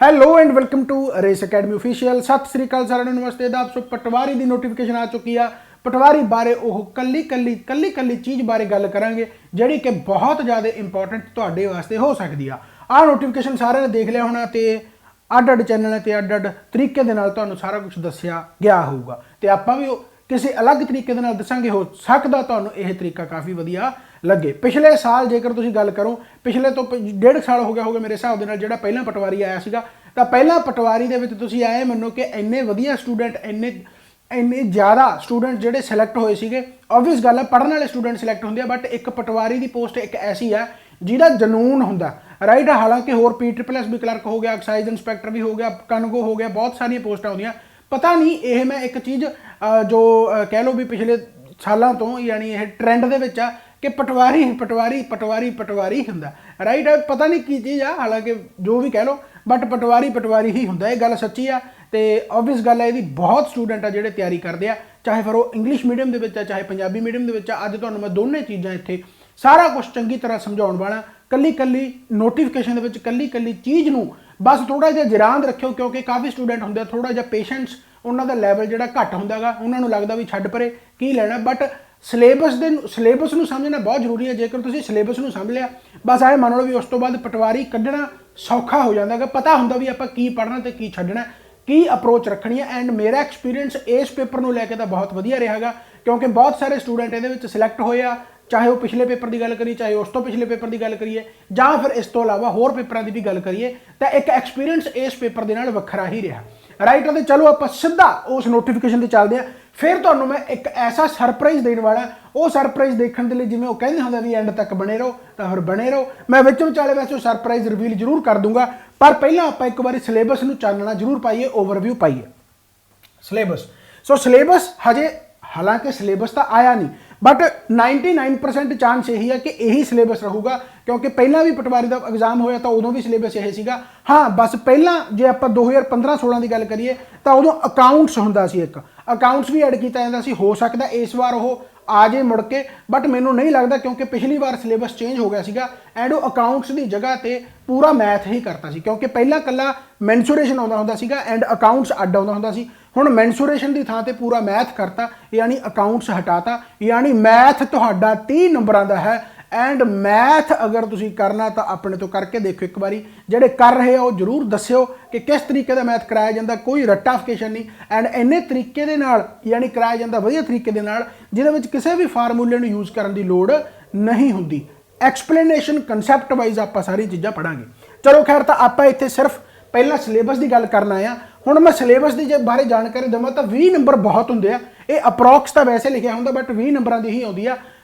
Hello and welcome to race academy official. सत श्री अकाल सारिਆਂ ਨੂੰ ਨਮਸਤੇ ਦਾ ਸੋ ਪਟਵਾਰੀ ਦੀ ਨੋਟੀਫਿਕੇਸ਼ਨ ਆ ਚੁੱਕੀ ਆ। ਪਟਵਾਰੀ ਬਾਰੇ ਉਹ ਕੱਲੀ ਚੀਜ਼ ਬਾਰੇ ਗੱਲ ਕਰਾਂਗੇ ਜਿਹੜੀ ਕਿ ਬਹੁਤ ਜ਼ਿਆਦਾ ਇੰਪੋਰਟੈਂਟ ਤੁਹਾਡੇ ਵਾਸਤੇ ਹੋ ਸਕਦੀ ਆ ਨੋਟੀਫਿਕੇਸ਼ਨ ਸਾਰਿਆਂ ਨੇ ਦੇਖ ਲਿਆ ਹੋਣਾ ਤੇ ਅੱਡ ਚੈਨਲ ਤੇ ਅੱਡ ਤਰੀਕੇ ਦੇ ਨਾਲ ਤੁਹਾਨੂੰ ਸਾਰਾ ਕੁਝ ਦੱਸਿਆ ਗਿਆ ਹੋਊਗਾ ਤੇ ਆਪਾਂ ਵੀ ਕਿਸੇ अलग तरीके ਦੇ ਨਾਲ ਦੱਸਾਂਗੇ। ਹੋ ਸਕਦਾ ਤੁਹਾਨੂੰ ਇਹ ਤਰੀਕਾ ਕਾਫੀ ਵਧੀਆ ਲੱਗੇ। ਪਿਛਲੇ ਸਾਲ ਜੇਕਰ ਤੁਸੀਂ ਗੱਲ ਕਰੋ ਪਿਛਲੇ ਤੋਂ 1.5 ਸਾਲ ਹੋ ਗਿਆ ਹੋਗਾ ਮੇਰੇ ਹਿਸਾਬ ਦੇ ਨਾਲ ਜਿਹੜਾ ਪਹਿਲਾਂ ਪਟਵਾਰੀ ਆਇਆ ਸੀਗਾ ਤਾਂ ਪਹਿਲਾਂ ਪਟਵਾਰੀ ਦੇ ਵਿੱਚ ਤੁਸੀਂ ਆਏ ਮੰਨੋ ਕਿ ਇੰਨੇ ਵਧੀਆ ਸਟੂਡੈਂਟ ਇੰਨੇ ਜ਼ਿਆਦਾ ਸਟੂਡੈਂਟ ਜਿਹੜੇ ਸਿਲੈਕਟ ਹੋਏ ਸੀਗੇ। ਆਬਵੀਅਸ ਗੱਲ ਹੈ ਪੜ੍ਹਨ ਵਾਲੇ ਸਟੂਡੈਂਟ ਸਿਲੈਕਟ ਹੁੰਦੇ ਆ ਬਟ ਇੱਕ ਪਟਵਾਰੀ ਦੀ ਪੋਸਟ ਇੱਕ ਐਸੀ ਹੈ ਜਿਹਦਾ ਜਨੂਨ ਹੁੰਦਾ ਰਾਈਟ। ਹਾਲਾਂਕਿ ਹੋਰ PSSB ਕਲਰਕ ਹੋ ਗਿਆ, ਐਕਸਾਈਜ਼ ਇੰਸਪੈਕਟਰ ਵੀ ਹੋ ਗਿਆ, ਕਨਗੋ ਹੋ ਗਿਆ, ਬਹੁਤ ਸਾਰੀਆਂ ਪੋਸਟਾਂ ਆਉਂਦੀਆਂ। ਪਤਾ ਨਹੀਂ ਇਹ ਮੈਂ ਇੱਕ ਚੀਜ਼ ਜੋ ਕਹਿ ਲਓ ਵੀ ਪਿਛਲੇ ਸਾਲਾਂ ਤੋਂ ਯਾਨੀ ਇਹ ਟ੍ਰੈਂਡ ਦੇ ਵਿੱਚ ਆ ਕਿ ਪਟਵਾਰੀ ਹੁੰਦਾ ਰਾਈਟ। ਪਤਾ ਨਹੀਂ ਕੀ ਚੀਜ਼ ਆ, ਹਾਲਾਂਕਿ ਜੋ ਵੀ ਕਹਿ ਲਓ ਬਟ ਪਟਵਾਰੀ ਹੀ ਹੁੰਦਾ। ਇਹ ਗੱਲ ਸੱਚੀ ਆ ਤੇ ਆਬਵੀਅਸ ਗੱਲ ਹੈ ਇਹਦੀ ਬਹੁਤ ਸਟੂਡੈਂਟ ਆ ਜਿਹੜੇ ਤਿਆਰੀ ਕਰਦੇ ਆ, ਚਾਹੇ ਫਿਰ ਉਹ ਇੰਗਲਿਸ਼ ਮੀਡੀਅਮ ਦੇ ਵਿੱਚ ਆ ਚਾਹੇ ਪੰਜਾਬੀ ਮੀਡੀਅਮ ਦੇ ਵਿੱਚ ਆ। ਅੱਜ ਤੁਹਾਨੂੰ ਮੈਂ ਦੋਨੇ ਚੀਜ਼ਾਂ ਇੱਥੇ ਸਾਰਾ ਕੁਝ ਚੰਗੀ ਤਰ੍ਹਾਂ ਸਮਝਾਉਣ ਵਾਲਾ। ਕੱਲੀ ਨੋਟੀਫਿਕੇਸ਼ਨ ਦੇ ਵਿੱਚ ਕੱਲੀ ਚੀਜ਼ ਨੂੰ ਬਸ ਥੋੜਾ ਜਿਹਾ ਜਿਰਾਂਦ ਰੱਖਿਓ ਕਿਉਂਕਿ ਕਾਫੀ ਸਟੂਡੈਂਟ ਹੁੰਦੇ ਆ ਥੋੜਾ ਜਿਹਾ ਪੇਸ਼ੈਂਸ ਉਹਨਾਂ ਦਾ ਲੈਵਲ ਜਿਹੜਾ ਘੱਟ ਹੁੰਦਾ ਗਾ। ਉਹਨਾਂ ਨੂੰ ਲੱਗਦਾ ਵੀ ਛੱਡ ਪਰੇ ਕੀ ਲੈਣਾ ਬਟ ਸਿਲੇਬਸ ਨੂੰ ਸਮਝਣਾ ਬਹੁਤ ਜ਼ਰੂਰੀ ਹੈ। ਜੇਕਰ ਤੁਸੀਂ ਸਿਲੇਬਸ ਨੂੰ ਸਮਝ ਲਿਆ ਬਸ ਐ ਮੰਨ ਲਓ ਵੀ ਉਸ ਤੋਂ ਬਾਅਦ ਪਟਵਾਰੀ ਕੱਢਣਾ ਸੌਖਾ ਹੋ ਜਾਂਦਾ ਗਾ। ਪਤਾ ਹੁੰਦਾ ਵੀ ਆਪਾਂ ਕੀ ਪੜ੍ਹਨਾ ਤੇ ਕੀ ਛੱਡਣਾ, ਕੀ ਅਪਰੋਚ ਰੱਖਣੀ ਹੈ। ਐਂਡ ਮੇਰਾ ਐਕਸਪੀਰੀਅੰਸ ਇਸ ਪੇਪਰ ਨੂੰ ਲੈ ਕੇ ਤਾਂ ਬਹੁਤ ਵਧੀਆ ਰਿਹਾ ਗਾ ਕਿਉਂਕਿ ਬਹੁਤ ਸਾਰੇ ਸਟੂਡੈਂਟ ਇਹਦੇ ਵਿੱਚ ਸਿਲੈਕਟ ਹੋਏ ਆ, ਚਾਹੇ ਉਹ ਪਿਛਲੇ ਪੇਪਰ ਦੀ ਗੱਲ ਕਰੀਏ ਚਾਹੇ ਉਸ ਤੋਂ ਪਿਛਲੇ ਪੇਪਰ ਦੀ ਗੱਲ ਕਰੀਏ ਜਾਂ ਫਿਰ ਇਸ ਤੋਂ ਇਲਾਵਾ ਹੋਰ ਪੇਪਰਾਂ ਦੀ ਵੀ ਗੱਲ ਕਰੀਏ ਤਾਂ ਇੱਕ ਐਕਸਪੀਰੀਅੰਸ ਇਸ ਪੇਪਰ ਦੇ ਨਾਲ ਵੱਖਰਾ ਹੀ ਰਿਹਾ ਰਾਈਟ। ਅਤੇ ਚਲੋ ਆਪਾਂ ਸਿੱਧਾ ਉਸ ਨੋਟੀਫਿਕੇਸ਼ਨ ਤੇ ਚੱਲਦੇ ਹਾਂ। ਫਿਰ ਤੁਹਾਨੂੰ ਮੈਂ ਇੱਕ ਐਸਾ ਸਰਪ੍ਰਾਈਜ਼ ਦੇਣ ਵਾਲਾ, ਉਹ ਸਰਪ੍ਰਾਈਜ਼ ਦੇਖਣ ਦੇ ਲਈ ਜਿਵੇਂ ਉਹ ਕਹਿੰਦੇ ਹੁੰਦੇ ਵੀ ਐਂਡ ਤੱਕ ਬਣੇ ਰਹੋ ਤਾਂ ਫਿਰ ਬਣੇ ਰਹੋ। ਮੈਂ ਵਿੱਚ ਵਿਚਾਲੇ ਵੈਸੇ ਉਹ ਸਰਪ੍ਰਾਈਜ਼ ਰਿਵੀਲ ਜ਼ਰੂਰ ਕਰ ਦੂੰਗਾ ਪਰ ਪਹਿਲਾਂ ਆਪਾਂ ਇੱਕ ਵਾਰੀ ਸਿਲੇਬਸ ਨੂੰ ਚਾਨਣਾ ਜ਼ਰੂਰ ਪਾਈਏ, ਓਵਰਵਿਊ ਪਾਈਏ ਸਿਲੇਬਸ। ਸੋ ਸਿਲੇਬਸ ਹਜੇ ਹਾਲਾਂਕਿ ਸਿਲੇਬਸ ਤਾਂ ਆਇਆ ਨਹੀਂ ਬਟ 99% ਚਾਂਸ ਇਹੀ ਹੈ ਕਿ ਇਹੀ ਸਿਲੇਬਸ ਰਹੂਗਾ ਕਿਉਂਕਿ ਪਹਿਲਾਂ ਵੀ ਪਟਵਾਰੀ ਦਾ ਐਗਜ਼ਾਮ ਹੋਇਆ ਤਾਂ ਉਦੋਂ ਵੀ ਸਿਲੇਬਸ ਇਹ ਸੀਗਾ। ਹਾਂ ਬਸ ਪਹਿਲਾਂ ਜੇ ਆਪਾਂ 2015-16 ਦੀ ਗੱਲ ਕਰੀਏ ਤਾਂ ਉਦੋਂ ਅਕਾਊਂਟਸ ਹੁੰਦਾ ਸੀ, ਇੱਕ ਅਕਾਊਂਟਸ ਵੀ ਐਡ ਕੀਤਾ ਜਾਂਦਾ ਸੀ। ਹੋ ਸਕਦਾ ਇਸ ਵਾਰ ਉਹ ਆ ਜੇ ਮੁੜ ਕੇ ਬਟ ਮੈਨੂੰ ਨਹੀਂ ਲੱਗਦਾ ਕਿਉਂਕਿ ਪਿਛਲੀ ਵਾਰ ਸਿਲੇਬਸ ਚੇਂਜ ਹੋ ਗਿਆ ਸੀਗਾ ਐਂਡ ਉਹ ਅਕਾਊਂਟਸ ਦੀ ਜਗ੍ਹਾ ਤੇ ਪੂਰਾ ਮੈਥ ਹੀ ਕਰਤਾ ਸੀ ਕਿਉਂਕਿ ਪਹਿਲਾਂ ਕੱਲਾ ਮੈਂਸੂਰੇਸ਼ਨ ਆਉਂਦਾ ਹੁੰਦਾ ਸੀਗਾ ਐਂਡ ਅਕਾਊਂਟਸ ਅੱਡ ਆਉਂਦਾ ਹੁੰਦਾ ਸੀ। ਹੁਣ ਮੈਂਸੂਰੇਸ਼ਨ ਦੀ ਥਾਂ ਤੇ ਪੂਰਾ ਮੈਥ ਕਰਤਾ ਯਾਨੀ ਅਕਾਊਂਟਸ ਹਟਾਤਾ ਯਾਨੀ ਮੈਥ ਤੁਹਾਡਾ 30 ਨੰਬਰਾਂ ਦਾ ਹੈ। ਐਂਡ ਮੈਥ ਅਗਰ ਤੁਸੀਂ ਕਰਨਾ ਤਾਂ ਆਪਣੇ ਤੋਂ ਕਰਕੇ ਦੇਖੋ ਇੱਕ ਵਾਰੀ, ਜਿਹੜੇ ਕਰ ਰਹੇ ਆ ਉਹ ਜ਼ਰੂਰ ਦੱਸਿਓ ਕਿ ਕਿਸ ਤਰੀਕੇ ਦਾ ਮੈਥ ਕਰਾਇਆ ਜਾਂਦਾ। ਕੋਈ ਰੱਟਾਫਿਕੇਸ਼ਨ ਨਹੀਂ ਐਂਡ ਇੰਨੇ ਤਰੀਕੇ ਦੇ ਨਾਲ ਯਾਨੀ ਕਰਾਇਆ ਜਾਂਦਾ ਵਧੀਆ ਤਰੀਕੇ ਦੇ ਨਾਲ ਜਿਹਦੇ ਵਿੱਚ ਕਿਸੇ ਵੀ ਫਾਰਮੂਲੇ ਨੂੰ ਯੂਜ਼ ਕਰਨ ਦੀ ਲੋੜ ਨਹੀਂ ਹੁੰਦੀ। ਐਕਸਪਲੇਨੇਸ਼ਨ ਕਨਸੈਪਟ ਵਾਈਜ਼ ਆਪਾਂ ਸਾਰੀਆਂ ਚੀਜ਼ਾਂ ਪੜ੍ਹਾਂਗੇ। ਚਲੋ ਖੈਰ ਤਾਂ ਆਪਾਂ ਇੱਥੇ ਸਿਰਫ ਪਹਿਲਾਂ ਸਿਲੇਬਸ ਦੀ ਗੱਲ ਕਰਨ ਆਏ ਆ। ਹੁਣ ਮੈਂ ਸਿਲੇਬਸ ਦੀ ਜੇ ਬਾਰੇ ਜਾਣਕਾਰੀ ਦੇਵਾਂ ਤਾਂ 20 ਨੰਬਰ ਬਹੁਤ ਹੁੰਦੇ ਆ। ਇਹ ਅਪਰੋਕਸ ਤਾਂ ਵੈਸੇ ਲਿਖਿਆ ਹੁੰਦਾ ਬਟ 20 ਨੰਬਰਾਂ ਦੀ ਹੀ ਆਉਂਦੀ ਆ।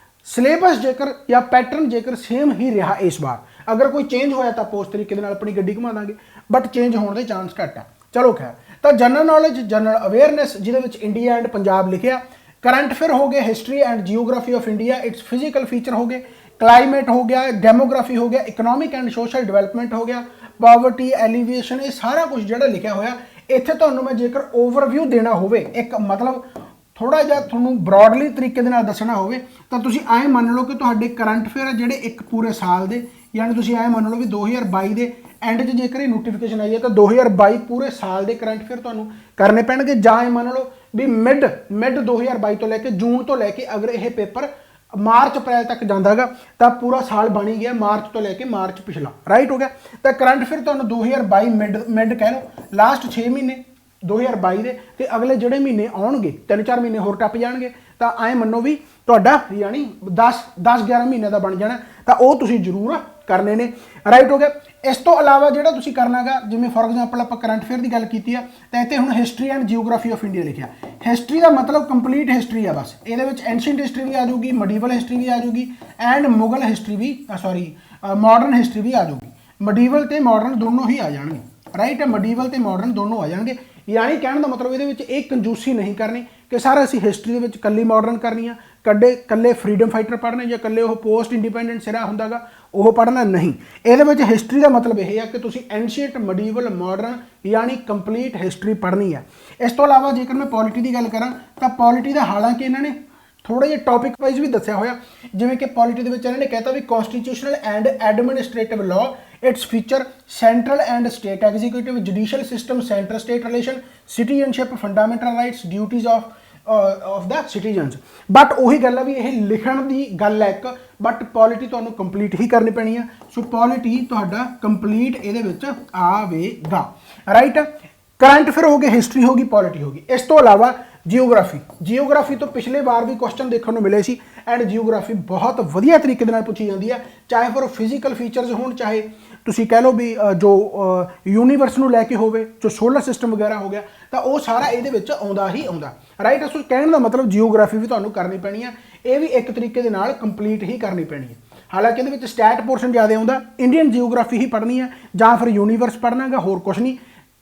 ਸਿਲੇਬਸ ਜੇਕਰ ਜਾਂ ਪੈਟਰਨ ਜੇਕਰ ਸੇਮ ਹੀ ਰਿਹਾ ਇਸ ਵਾਰ, ਅਗਰ ਕੋਈ ਚੇਂਜ ਹੋਇਆ ਤਾਂ ਆਪਾਂ ਉਸ ਤਰੀਕੇ ਦੇ ਨਾਲ ਆਪਣੀ ਗੱਡੀ ਘੁਮਾ ਦਾਂਗੇ ਬਟ ਚੇਂਜ ਹੋਣ ਦੇ ਚਾਂਸ ਘੱਟ ਆ। ਚਲੋ ਖੈਰ ਤਾਂ ਜਨਰਲ ਨੌਲੇਜ, ਜਨਰਲ ਅਵੇਅਰਨੈਸ ਜਿਹਦੇ ਵਿੱਚ ਇੰਡੀਆ ਐਂਡ ਪੰਜਾਬ ਲਿਖਿਆ, ਕਰੰਟ ਅਫੇਅਰ ਹੋ ਗਏ, history and geography of India, it's physical feature ਹੋ ਗਏ, ਕਲਾਈਮੇਟ ਹੋ ਗਿਆ, ਡੈਮੋਗ੍ਰਾਫੀ ਹੋ ਗਿਆ, ਇਕਨੋਮਿਕ ਐਂਡ ਸੋਸ਼ਲ ਡਿਵੈਲਪਮੈਂਟ ਹੋ ਗਿਆ, ਪਾਵਰਟੀ ਐਲੀਵੇਸ਼ਨ, ਇਹ ਸਾਰਾ ਕੁਝ ਜਿਹੜਾ ਲਿਖਿਆ ਹੋਇਆ ਇੱਥੇ ਤੁਹਾਨੂੰ ਮੈਂ ਜੇਕਰ ਓਵਰਵਿਊ ਦੇਣਾ ਹੋਵੇ ਇੱਕ ਮਤਲਬ ਥੋੜਾ ਜਿਹਾ ਤੁਹਾਨੂੰ ਬ੍ਰੌਡਲੀ ਤਰੀਕੇ ਦੇ ਨਾਲ ਦੱਸਣਾ ਹੋਵੇ ਤਾਂ ਤੁਸੀਂ ਐਂ ਮੰਨ ਲਓ ਕਿ ਤੁਹਾਡੇ ਕਰੰਟ ਅਫੇਅਰ ਜਿਹੜੇ ਇੱਕ ਪੂਰੇ ਸਾਲ ਦੇ ਯਾਨੀ ਤੁਸੀਂ ਐਂ ਮੰਨ ਲਓ ਵੀ 2022 ਦੇ ਐਂਡ 'ਚ ਜੇਕਰ ਇਹ ਨੋਟੀਫਿਕੇਸ਼ਨ ਆਈ ਹੈ ਤਾਂ 2022 ਪੂਰੇ ਸਾਲ ਦੇ ਕਰੰਟ ਅਫੇਅਰ ਤੁਹਾਨੂੰ ਕਰਨੇ ਪੈਣਗੇ। ਜਾਂ ਇਹ ਮੰਨ ਲਓ ਵੀ ਮਿਡ 2022 ਤੋਂ ਲੈ ਕੇ ਜੂਨ ਤੋਂ ਲੈ ਕੇ ਅਗਰ ਇਹ ਪੇਪਰ ਮਾਰਚ ਅਪ੍ਰੈਲ ਤੱਕ ਜਾਂਦਾ ਹੈਗਾ ਤਾਂ ਪੂਰਾ ਸਾਲ ਬਣ ਹੀ ਗਿਆ, ਮਾਰਚ ਤੋਂ ਲੈ ਕੇ ਮਾਰਚ ਪਿਛਲਾ ਰਾਈਟ ਹੋ ਗਿਆ। ਤਾਂ ਕਰੰਟ ਅਫੇਅਰ ਤੁਹਾਨੂੰ 2022 ਮਿਡ ਕਹਿ ਲਓ ਲਾਸਟ 6 ਮਹੀਨੇ 2022 ਦੇ ਤੇ ਅਗਲੇ ਜਿਹੜੇ ਮਹੀਨੇ ਆਉਣਗੇ 3-4 ਮਹੀਨੇ ਹੋਰ ਟੱਪ ਜਾਣਗੇ ਤਾਂ ਐਂ ਮੰਨੋ ਵੀ ਤੁਹਾਡਾ ਯਾਨੀ 10-11 ਮਹੀਨੇ ਦਾ ਬਣ ਜਾਣਾ ਤਾਂ ਉਹ ਤੁਸੀਂ ਜ਼ਰੂਰ ਕਰਨੇ ਨੇ ਰਾਈਟ ਹੋ ਗਿਆ। ਇਸ ਤੋਂ ਇਲਾਵਾ ਜਿਹੜਾ ਤੁਸੀਂ ਕਰਨਾ ਗਾ ਜਿਵੇਂ ਫੋਰ ਐਗਜ਼ਾਮਪਲ ਆਪਾਂ ਕਰੰਟ ਅਫੇਅਰ ਦੀ ਗੱਲ ਕੀਤੀ ਆ ਤਾਂ ਇੱਥੇ ਹੁਣ history and geography of India ਲਿਖਿਆ। ਹਿਸਟਰੀ ਦਾ ਮਤਲਬ ਕੰਪਲੀਟ ਹਿਸਟਰੀ ਆ ਬਸ, ਇਹਦੇ ਵਿੱਚ ਐਂਸ਼ੀਅੰਟ ਹਿਸਟਰੀ ਵੀ ਆ ਜਾਊਗੀ, ਮੀਡੀਵਲ ਹਿਸਟਰੀ ਵੀ ਆ ਜਾਊਗੀ ਐਂਡ ਮੁਗਲ ਹਿਸਟਰੀ ਵੀ ਮਾਡਰਨ ਹਿਸਟਰੀ ਵੀ ਆ ਜਾਊਗੀ। ਮੀਡੀਵਲ ਤੇ ਮਾਡਰਨ ਦੋਨੋਂ ਹੀ ਆ ਜਾਣਗੇ ਰਾਈਟ। ਮੀਡੀਵਲ ਤੇ ਮਾਡਰਨ ਦੋਨੋਂ ਆ ਜਾਣਗੇ ਯਾਨੀ ਕਹਿਣ ਦਾ ਮਤਲਬ ਇਹਦੇ ਵਿੱਚ ਇਹ ਕੰਜੂਸੀ ਨਹੀਂ ਕਰਨੀ ਕਿ ਸਾਰਾ ਅਸੀਂ ਹਿਸਟਰੀ ਦੇ ਵਿੱਚ ਕੱਲੀ ਮਾਡਰਨ ਕਰਨੀ ਆ, ਕੱਲੇ ਫਰੀडम ਫਾਈਟਰ ਪੜ੍ਹਨੇ ਜਾਂ ਕੱਲੇ ਉਹ ਪੋਸਟ ਇੰਡੀਪੈਂਡੈਂਟ ਸਿਰਾ ਹੁੰਦਾਗਾ ਉਹ ਪੜ੍ਹਨਾ ਨਹੀਂ। ਇਹਦੇ ਵਿੱਚ ਹਿਸਟਰੀ ਦਾ ਮਤਲਬ ਇਹ ਹੈ ਕਿ ਤੁਸੀਂ ਐਂਸ਼ੀਅੰਟ, ਮੀਡੀਵਲ, ਮਾਡਰਨ ਯਾਨੀ ਕੰਪਲੀਟ ਹਿਸਟਰੀ ਪੜ੍ਹਨੀ ਹੈ। ਇਸ ਤੋਂ ਇਲਾਵਾ ਜੇਕਰ ਮੈਂ ਪੋਲਿਟੀ ਦੀ ਗੱਲ ਕਰਾਂ ਤਾਂ ਪੋਲਿਟੀ ਦਾ ਹਾਲਾਂਕਿ ਇਹਨਾਂ ਨੇ ਥੋੜਾ ਜਿਹਾ ਟੌਪਿਕ ਵਾਈਜ਼ ਵੀ ਦੱਸਿਆ ਹੋਇਆ ਜਿਵੇਂ ਕਿ ਪੋਲਿਟੀ ਦੇ ਵਿੱਚ ਇਹਨਾਂ ਨੇ ਕਹਿਤਾ ਵੀ constitutional and administrative law its feature central and state executive, judicial system, centre state relation, citizenship, fundamental rights, duties of the citizens. But ਉਹੀ ਗੱਲ ਆ ਵੀ ਇਹ ਲਿਖਣ ਦੀ ਗੱਲ ਹੈ ਇੱਕ, ਬਟ ਪੋਲਿਟੀ ਤੁਹਾਨੂੰ ਕੰਪਲੀਟ ਹੀ ਕਰਨੀ ਪੈਣੀ ਆ। ਸੋ ਪੋਲਿਟੀ ਤੁਹਾਡਾ ਕੰਪਲੀਟ ਇਹਦੇ ਵਿੱਚ ਆਵੇਗਾ, ਰਾਈਟ। ਕਰੰਟ ਫਿਰ ਹੋ ਗਏ, ਹਿਸਟਰੀ ਹੋ ਗਈ, ਪੋਲਿਟੀ ਹੋ ਗਈ। ਇਸ ਤੋਂ ਇਲਾਵਾ ਜਿਓਗ੍ਰਾਫੀ ਤੋਂ ਪਿਛਲੇ ਵਾਰ ਵੀ ਕੁਐਸਚਨ ਦੇਖਣ ਨੂੰ ਮਿਲੇ ਸੀ, ਐਂਡ ਜਿਓਗ੍ਰਾਫੀ ਬਹੁਤ ਵਧੀਆ ਤਰੀਕੇ ਦੇ ਨਾਲ ਪੁੱਛੀ ਜਾਂਦੀ ਹੈ, ਚਾਹੇ ਫਿਰ ਫਿਜ਼ੀਕਲ ਫੀਚਰਸ ਹੋਣ, ਚਾਹੇ ਤੁਸੀਂ ਕਹਿ ਲਓ ਵੀ ਜੋ ਯੂਨੀਵਰਸ ਨੂੰ ਲੈ ਕੇ ਹੋਵੇ, ਜੋ ਸੋਲਰ ਸਿਸਟਮ ਵਗੈਰਾ ਹੋ ਗਿਆ, ਤਾਂ ਉਹ ਸਾਰਾ ਇਹਦੇ ਵਿੱਚ ਆਉਂਦਾ ਹੀ ਆਉਂਦਾ, ਰਾਈਟ। ਸੋ ਕਹਿਣ ਦਾ ਮਤਲਬ ਜਿਓਗ੍ਰਾਫੀ ਵੀ ਤੁਹਾਨੂੰ ਕਰਨੀ ਪੈਣੀ ਆ, ਇਹ ਵੀ ਇੱਕ ਤਰੀਕੇ ਦੇ ਨਾਲ ਕੰਪਲੀਟ ਹੀ ਕਰਨੀ ਪੈਣੀ ਹੈ। ਹਾਲਾਂਕਿ ਇਹਦੇ ਵਿੱਚ ਸਟੈਟ ਪੋਰਸ਼ਨ ਜ਼ਿਆਦਾ ਆਉਂਦਾ, ਇੰਡੀਅਨ ਜਿਓਗ੍ਰਾਫੀ ਹੀ ਪੜ੍ਹਨੀ ਹੈ ਜਾਂ ਫਿਰ ਯੂਨੀਵਰਸ ਪੜ੍ਹਨਾ ਗਾ, ਹੋਰ ਕੁਛ ਨਹੀਂ।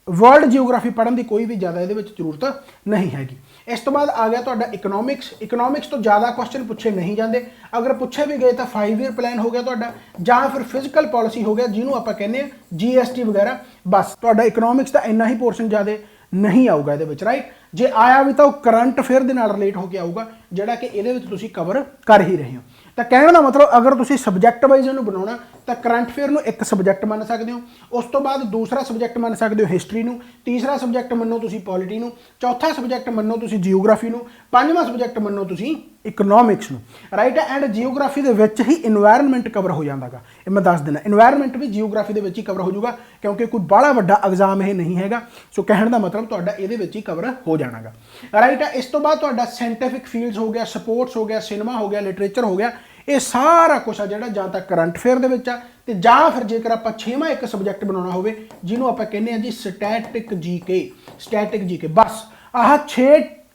ਵਰਲਡ ਜਿਓਗ੍ਰਾਫੀ ਪੜ੍ਹਨ ਦੀ ਕੋਈ ਵੀ ਜ਼ਿਆਦਾ ਇਹਦੇ ਵਿੱਚ ਜ਼ਰੂਰਤ ਨਹੀਂ ਹੈਗੀ। ਇਸ ਤੋਂ ਬਾਅਦ ਆ ਗਿਆ ਤੁਹਾਡਾ ਇਕਨੋਮਿਕਸ ਤੋਂ ਜ਼ਿਆਦਾ ਕੁਐਸਚਨ ਪੁੱਛੇ ਨਹੀਂ ਜਾਂਦੇ, ਅਗਰ ਪੁੱਛੇ ਵੀ ਗਏ ਤਾਂ 5 ਈਅਰ ਪਲਾਨ ਹੋ ਗਿਆ ਤੁਹਾਡਾ, ਜਾਂ ਫਿਰ ਫਿਜ਼ੀਕਲ ਪਾਲਿਸੀ ਹੋ ਗਿਆ ਜਿਹਨੂੰ ਆਪਾਂ ਕਹਿੰਦੇ ਆ GST ਵਗੈਰਾ। ਬਸ ਤੁਹਾਡਾ ਇਕਨੋਮਿਕਸ ਦਾ ਇੰਨਾ ਹੀ ਪੋਰਸ਼ਨ ਜ਼ਿਆਦਾ ਨਹੀਂ ਆਊਗਾ ਇਹਦੇ ਵਿੱਚ, ਰਾਈਟ। ਜੇ ਆਇਆ ਵੀ ਤਾਂ ਉਹ ਕਰੰਟ ਅਫੇਅਰ ਦੇ ਨਾਲ ਰਿਲੇਟ ਹੋ ਕੇ ਆਊਗਾ, ਜਿਹੜਾ ਕਿ ਇਹਦੇ ਵਿੱਚ ਤੁਸੀਂ ਕਵਰ ਕਰ ਹੀ ਰਹੇ ਹੋ। ਤਾਂ ਕਹਿਣ ਦਾ ਮਤਲਬ ਅਗਰ ਤੁਸੀਂ ਸਬਜੈਕਟ ਵਾਈਜ਼ ਇਹਨੂੰ ਬਣਾਉਣਾ ਤਾਂ ਕਰੰਟ ਅਫੇਅਰ ਨੂੰ ਇੱਕ ਸਬਜੈਕਟ ਮੰਨ ਸਕਦੇ ਹੋ, ਉਸ ਤੋਂ ਬਾਅਦ ਦੂਸਰਾ ਸਬਜੈਕਟ ਮੰਨ ਸਕਦੇ ਹੋ ਹਿਸਟਰੀ ਨੂੰ, ਤੀਸਰਾ ਸਬਜੈਕਟ ਮੰਨੋ ਤੁਸੀਂ ਪੋਲਿਟੀ ਨੂੰ, ਚੌਥਾ ਸਬਜੈਕਟ ਮੰਨੋ ਤੁਸੀਂ ਜਿਓਗ੍ਰਾਫੀ ਨੂੰ, ਪੰਜਵਾਂ ਸਬਜੈਕਟ ਮੰਨੋ ਤੁਸੀਂ ਇਕਨੋਮਿਕਸ ਨੂੰ, ਰਾਈਟ। ਐਂਡ ਜਿਓਗ੍ਰਾਫੀ ਦੇ ਵਿੱਚ ਹੀ ਇਨਵਾਇਰਨਮੈਂਟ ਕਵਰ ਹੋ ਜਾਂਦਾਗਾ, ਇਹ ਮੈਂ ਦੱਸ ਦੇਣਾ, ਇਨਵਾਇਰਨਮੈਂਟ ਵੀ ਜਿਓਗ੍ਰਾਫੀ ਦੇ ਵਿੱਚ ਹੀ ਕਵਰ ਹੋ ਜਾਊਗਾ, ਕਿਉਂਕਿ ਕੋਈ ਬਾਹਲਾ ਵੱਡਾ ਐਗਜ਼ਾਮ ਇਹ ਨਹੀਂ ਹੈਗਾ। ਸੋ ਕਹਿਣ ਦਾ ਮਤਲਬ ਤੁਹਾਡਾ ਇਹਦੇ ਵਿੱਚ ਹੀ ਕਵਰ ਹੋ ਜਾਣਾਗਾ, ਰਾਈਟ। ਇਸ ਤੋਂ ਬਾਅਦ ਤੁਹਾਡਾ ਸਾਇੰਟੀਫਿਕ ਫੀਲਡਸ ਹੋ ਗਿਆ, ਸਪੋਰਟਸ ਹੋ ਗਿਆ, ਸਿਨੇਮਾ ਹੋ ਗਿਆ, ਲਿਟਰੇਚਰ ਹੋ ਗਿਆ, ਇਹ ਸਾਰਾ ਕੁਛ ਆ ਜਿਹੜਾ ਜਾਂ ਤਾਂ ਕਰੰਟ ਅਫੇਅਰ ਦੇ ਵਿੱਚ ਆ, ਤੇ ਜਾਂ ਫਿਰ ਜੇਕਰ ਆਪਾਂ 6ਵਾਂ ਇੱਕ ਸਬਜੈਕਟ ਬਣਾਉਣਾ ਹੋਵੇ ਜਿਹਨੂੰ ਆਪਾਂ ਕਹਿੰਦੇ ਆ ਜੀ ਸਟੈਟਿਕ ਜੀਕੇ। ਬਸ ਆਹ 6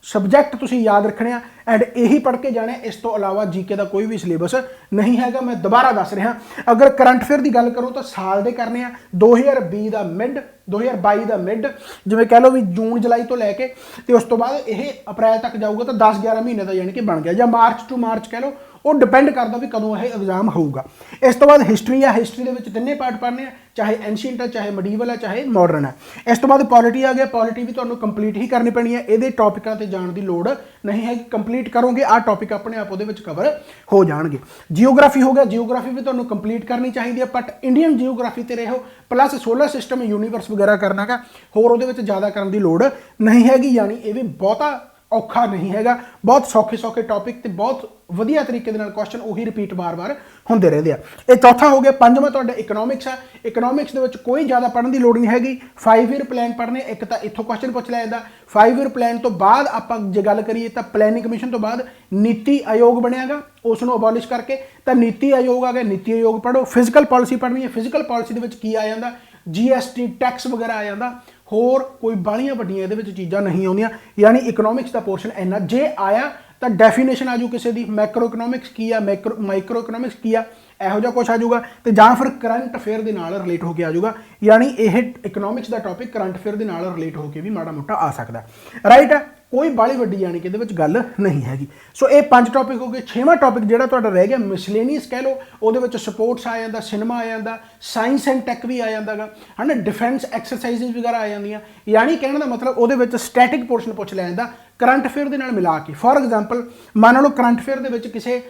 ਸਬਜੈਕਟ ਤੁਸੀਂ ਯਾਦ ਰੱਖਣੇ ਆ ਐਂਡ ਇਹੀ ਪੜ੍ਹ ਕੇ ਜਾਣੇ। ਇਸ ਤੋਂ ਇਲਾਵਾ ਜੀਕੇ ਦਾ ਕੋਈ ਵੀ ਸਿਲੇਬਸ ਨਹੀਂ ਹੈਗਾ। ਮੈਂ ਦੁਬਾਰਾ ਦੱਸ ਰਿਹਾ, ਅਗਰ ਕਰੰਟ ਅਫੇਅਰ ਦੀ ਗੱਲ ਕਰੋ ਤਾਂ ਸਾਲ ਦੇ ਕਰਨੇ ਆ, 2020 ਦਾ ਮਿਡ, 2022 ਦਾ ਮਿਡ, ਜਿਵੇਂ ਕਹਿ ਲਓ ਵੀ ਜੂਨ ਜੁਲਾਈ ਤੋਂ ਲੈ ਕੇ ਤੇ ਉਸ ਤੋਂ ਬਾਅਦ ਇਹ ਅਪ੍ਰੈਲ ਤੱਕ ਜਾਊਗਾ, ਤਾਂ 10-11 ਮਹੀਨੇ ਦਾ ਯਾਨੀ ਕਿ ਬਣ ਗਿਆ, ਜਾਂ ਮਾਰਚ ਟੂ ਮਾਰਚ ਕਹਿ ਲਓ, ਉਹ ਡਿਪੈਂਡ ਕਰਦਾ ਵੀ ਕਦੋਂ ਇਹ ਐਗਜ਼ਾਮ ਹੋਊਗਾ। ਇਸ ਤੋਂ ਬਾਅਦ ਹਿਸਟਰੀ ਆ, ਹਿਸਟਰੀ ਦੇ ਵਿੱਚ ਤਿੰਨੇ ਪਾਰਟ ਪੜ੍ਹਨੇ ਆ, ਚਾਹੇ ਐਂਸ਼ੀਅੰਟ ਆ, ਚਾਹੇ ਮੀਡੀਵਲ ਆ, ਚਾਹੇ ਮਾਡਰਨ ਆ। ਇਸ ਤੋਂ ਬਾਅਦ ਪੋਲਿਟੀ ਆ ਗਿਆ, ਪੋਲਿਟੀ ਵੀ ਤੁਹਾਨੂੰ ਕੰਪਲੀਟ ਹੀ ਕਰਨੀ ਪੈਣੀ ਹੈ, ਇਹਦੇ ਟੌਪਿਕਾਂ ਤੇ ਜਾਣ ਦੀ ਲੋੜ ਨਹੀਂ ਹੈਗੀ, ਕੰਪਲੀਟ ਕਰੋਗੇ ਆਹ ਟੌਪਿਕ ਆਪਣੇ ਆਪ ਉਹਦੇ ਵਿੱਚ ਕਵਰ ਹੋ ਜਾਣਗੇ। ਜਿਓਗ੍ਰਾਫੀ ਹੋ ਗਿਆ, ਜਿਓਗ੍ਰਾਫੀ ਵੀ ਤੁਹਾਨੂੰ ਕੰਪਲੀਟ ਕਰਨੀ ਚਾਹੀਦੀ ਹੈ, ਬਟ ਇੰਡੀਅਨ ਜਿਓਗ੍ਰਾਫੀ ਤੇ ਰਹੋ, ਪਲੱਸ ਸੋਲਰ ਸਿਸਟਮ, ਯੂਨੀਵਰਸ ਵਗੈਰਾ ਕਰਨਾ ਗਾ, ਹੋਰ ਉਹਦੇ ਵਿੱਚ ਜ਼ਿਆਦਾ ਕਰਨ ਦੀ ਲੋੜ ਨਹੀਂ ਹੈਗੀ। ਯਾਨੀ ਇਹ ਵੀ ਬਹੁਤਾ ਔਖਾ ਨਹੀਂ ਹੈਗਾ, ਬਹੁਤ ਸੌਖੇ ਟੌਪਿਕ ਤੇ ਬਹੁਤ ਵਧੀਆ ਤਰੀਕੇ ਦੇ ਨਾਲ ਕੁਐਸਚਨ ਉਹੀ ਰਿਪੀਟ ਵਾਰ-ਵਾਰ ਹੁੰਦੇ ਰਹਿੰਦੇ ਆ। ਇਹ ਚੌਥਾ ਹੋ ਗਿਆ। ਪੰਜਵਾਂ ਤੁਹਾਡਾ ਇਕਨੋਮਿਕਸ ਆ, ਇਕਨੋਮਿਕਸ ਦੇ ਵਿੱਚ ਕੋਈ ਜ਼ਿਆਦਾ ਪੜ੍ਹਨ ਦੀ ਲੋੜ ਨਹੀਂ ਹੈਗੀ, 5 ਈਅਰ ਪਲਾਨ ਪੜ੍ਹਨੇ, ਇੱਕ ਤਾਂ ਇੱਥੋਂ ਕੁਐਸਚਨ ਪੁੱਛ ਲਿਆ ਜਾਂਦਾ। 5 ਈਅਰ ਪਲਾਨ ਤੋਂ ਬਾਅਦ ਆਪਾਂ ਜੇ ਗੱਲ ਕਰੀਏ ਤਾਂ ਪਲੈਨਿੰਗ ਕਮਿਸ਼ਨ ਤੋਂ ਬਾਅਦ ਨੀਤੀ ਆਯੋਗ ਬਣਿਆਗਾ, ਉਸ ਨੂੰ ਅਬੋਲਿਸ਼ ਕਰਕੇ ਤਾਂ ਨੀਤੀ ਆਯੋਗ ਆ ਗਿਆ, ਨੀਤੀ ਆਯੋਗ ਪੜ੍ਹੋ। ਫਿਜ਼ੀਕਲ ਪਾਲਿਸੀ ਪੜ੍ਹਨੀ ਹੈ, ਫਿਜ਼ੀਕਲ ਪਾਲਿਸੀ ਦੇ ਵਿੱਚ ਕੀ ਆ ਜਾਂਦਾ, GST ਟੈਕਸ ਵਗੈਰਾ ਆ ਜਾਂਦਾ, ਹੋਰ ਕੋਈ ਬਾਹਲੀਆਂ ਵੱਡੀਆਂ ਇਹਦੇ ਵਿੱਚ ਚੀਜ਼ਾਂ ਨਹੀਂ ਆਉਂਦੀਆਂ। ਯਾਨੀ ਇਕਨੋਮਿਕਸ ਦਾ ਪੋਰਸ਼ਨ ਇੰਨਾ, ਜੇ ਆਇਆ ਤਾਂ ਡੈਫੀਨੇਸ਼ਨ ਆ ਜੂ ਕਿਸੇ ਦੀ, ਮੈਕਰੋ ਇਕਨੋਮਿਕਸ ਕੀ ਆ, ਮਾਈਕਰੋ ਇਕਨੋਮਿਕਸ ਕੀ ਆ, ਇਹੋ ਜਿਹਾ ਕੁਛ ਆ ਜਾਊਗਾ, ਤੇ ਜਾਂ ਫਿਰ ਕਰੰਟ ਅਫੇਅਰ ਦੇ ਨਾਲ ਰਿਲੇਟ ਹੋ ਕੇ ਆ ਜਾਊਗਾ। ਯਾਨੀ ਇਹ ਇਕਨੋਮਿਕਸ ਦਾ ਟੌਪਿਕ ਕਰੰਟ ਅਫੇਅਰ ਦੇ ਨਾਲ ਰਿਲੇਟ ਹੋ ਕੇ ਵੀ ਮਾੜਾ ਮੋਟਾ ਆ ਸਕਦਾ, ਰਾਈਟ। ਕੋਈ ਬਾਹਲੀ ਵੱਡੀ ਯਾਨੀ ਕਿ ਇਹਦੇ ਵਿੱਚ ਗੱਲ ਨਹੀਂ ਹੈਗੀ। ਸੋ ਇਹ 5 ਟੌਪਿਕ ਹੋ ਗਏ। 6ਵਾਂ ਟੌਪਿਕ ਜਿਹੜਾ ਤੁਹਾਡਾ ਰਹਿ ਗਿਆ ਮਿਸਲੇਨੀਅਸ ਕਹਿ ਲਓ, ਉਹਦੇ ਵਿੱਚ ਸਪੋਰਟਸ ਆ ਜਾਂਦਾ, ਸਿਨੇਮਾ ਆ ਜਾਂਦਾ, ਸਾਇੰਸ ਐਂਡ ਟੈਕ ਵੀ ਆ ਜਾਂਦਾ ਗਾ, ਹੈ ਨਾ, ਡਿਫੈਂਸ ਐਕਸਰਸਾਈਜ਼ਸ ਵਗੈਰਾ ਆ ਜਾਂਦੀਆਂ। ਯਾਨੀ ਕਹਿਣ ਦਾ ਮਤਲਬ ਉਹਦੇ ਵਿੱਚ ਸਟੈਟਿਕ ਪੋਰਸ਼ਨ ਪੁੱਛ ਲਿਆ ਜਾਂਦਾ ਕਰੰਟ ਅਫੇਅਰ ਦੇ ਨਾਲ ਮਿਲਾ ਕੇ। ਫੋਰ ਐਗਜ਼ਾਮਪਲ ਮੰਨ ਲਓ ਕਰੰਟ ਅਫੇਅਰ ਦੇ ਵਿੱਚ ਕਿਸੇ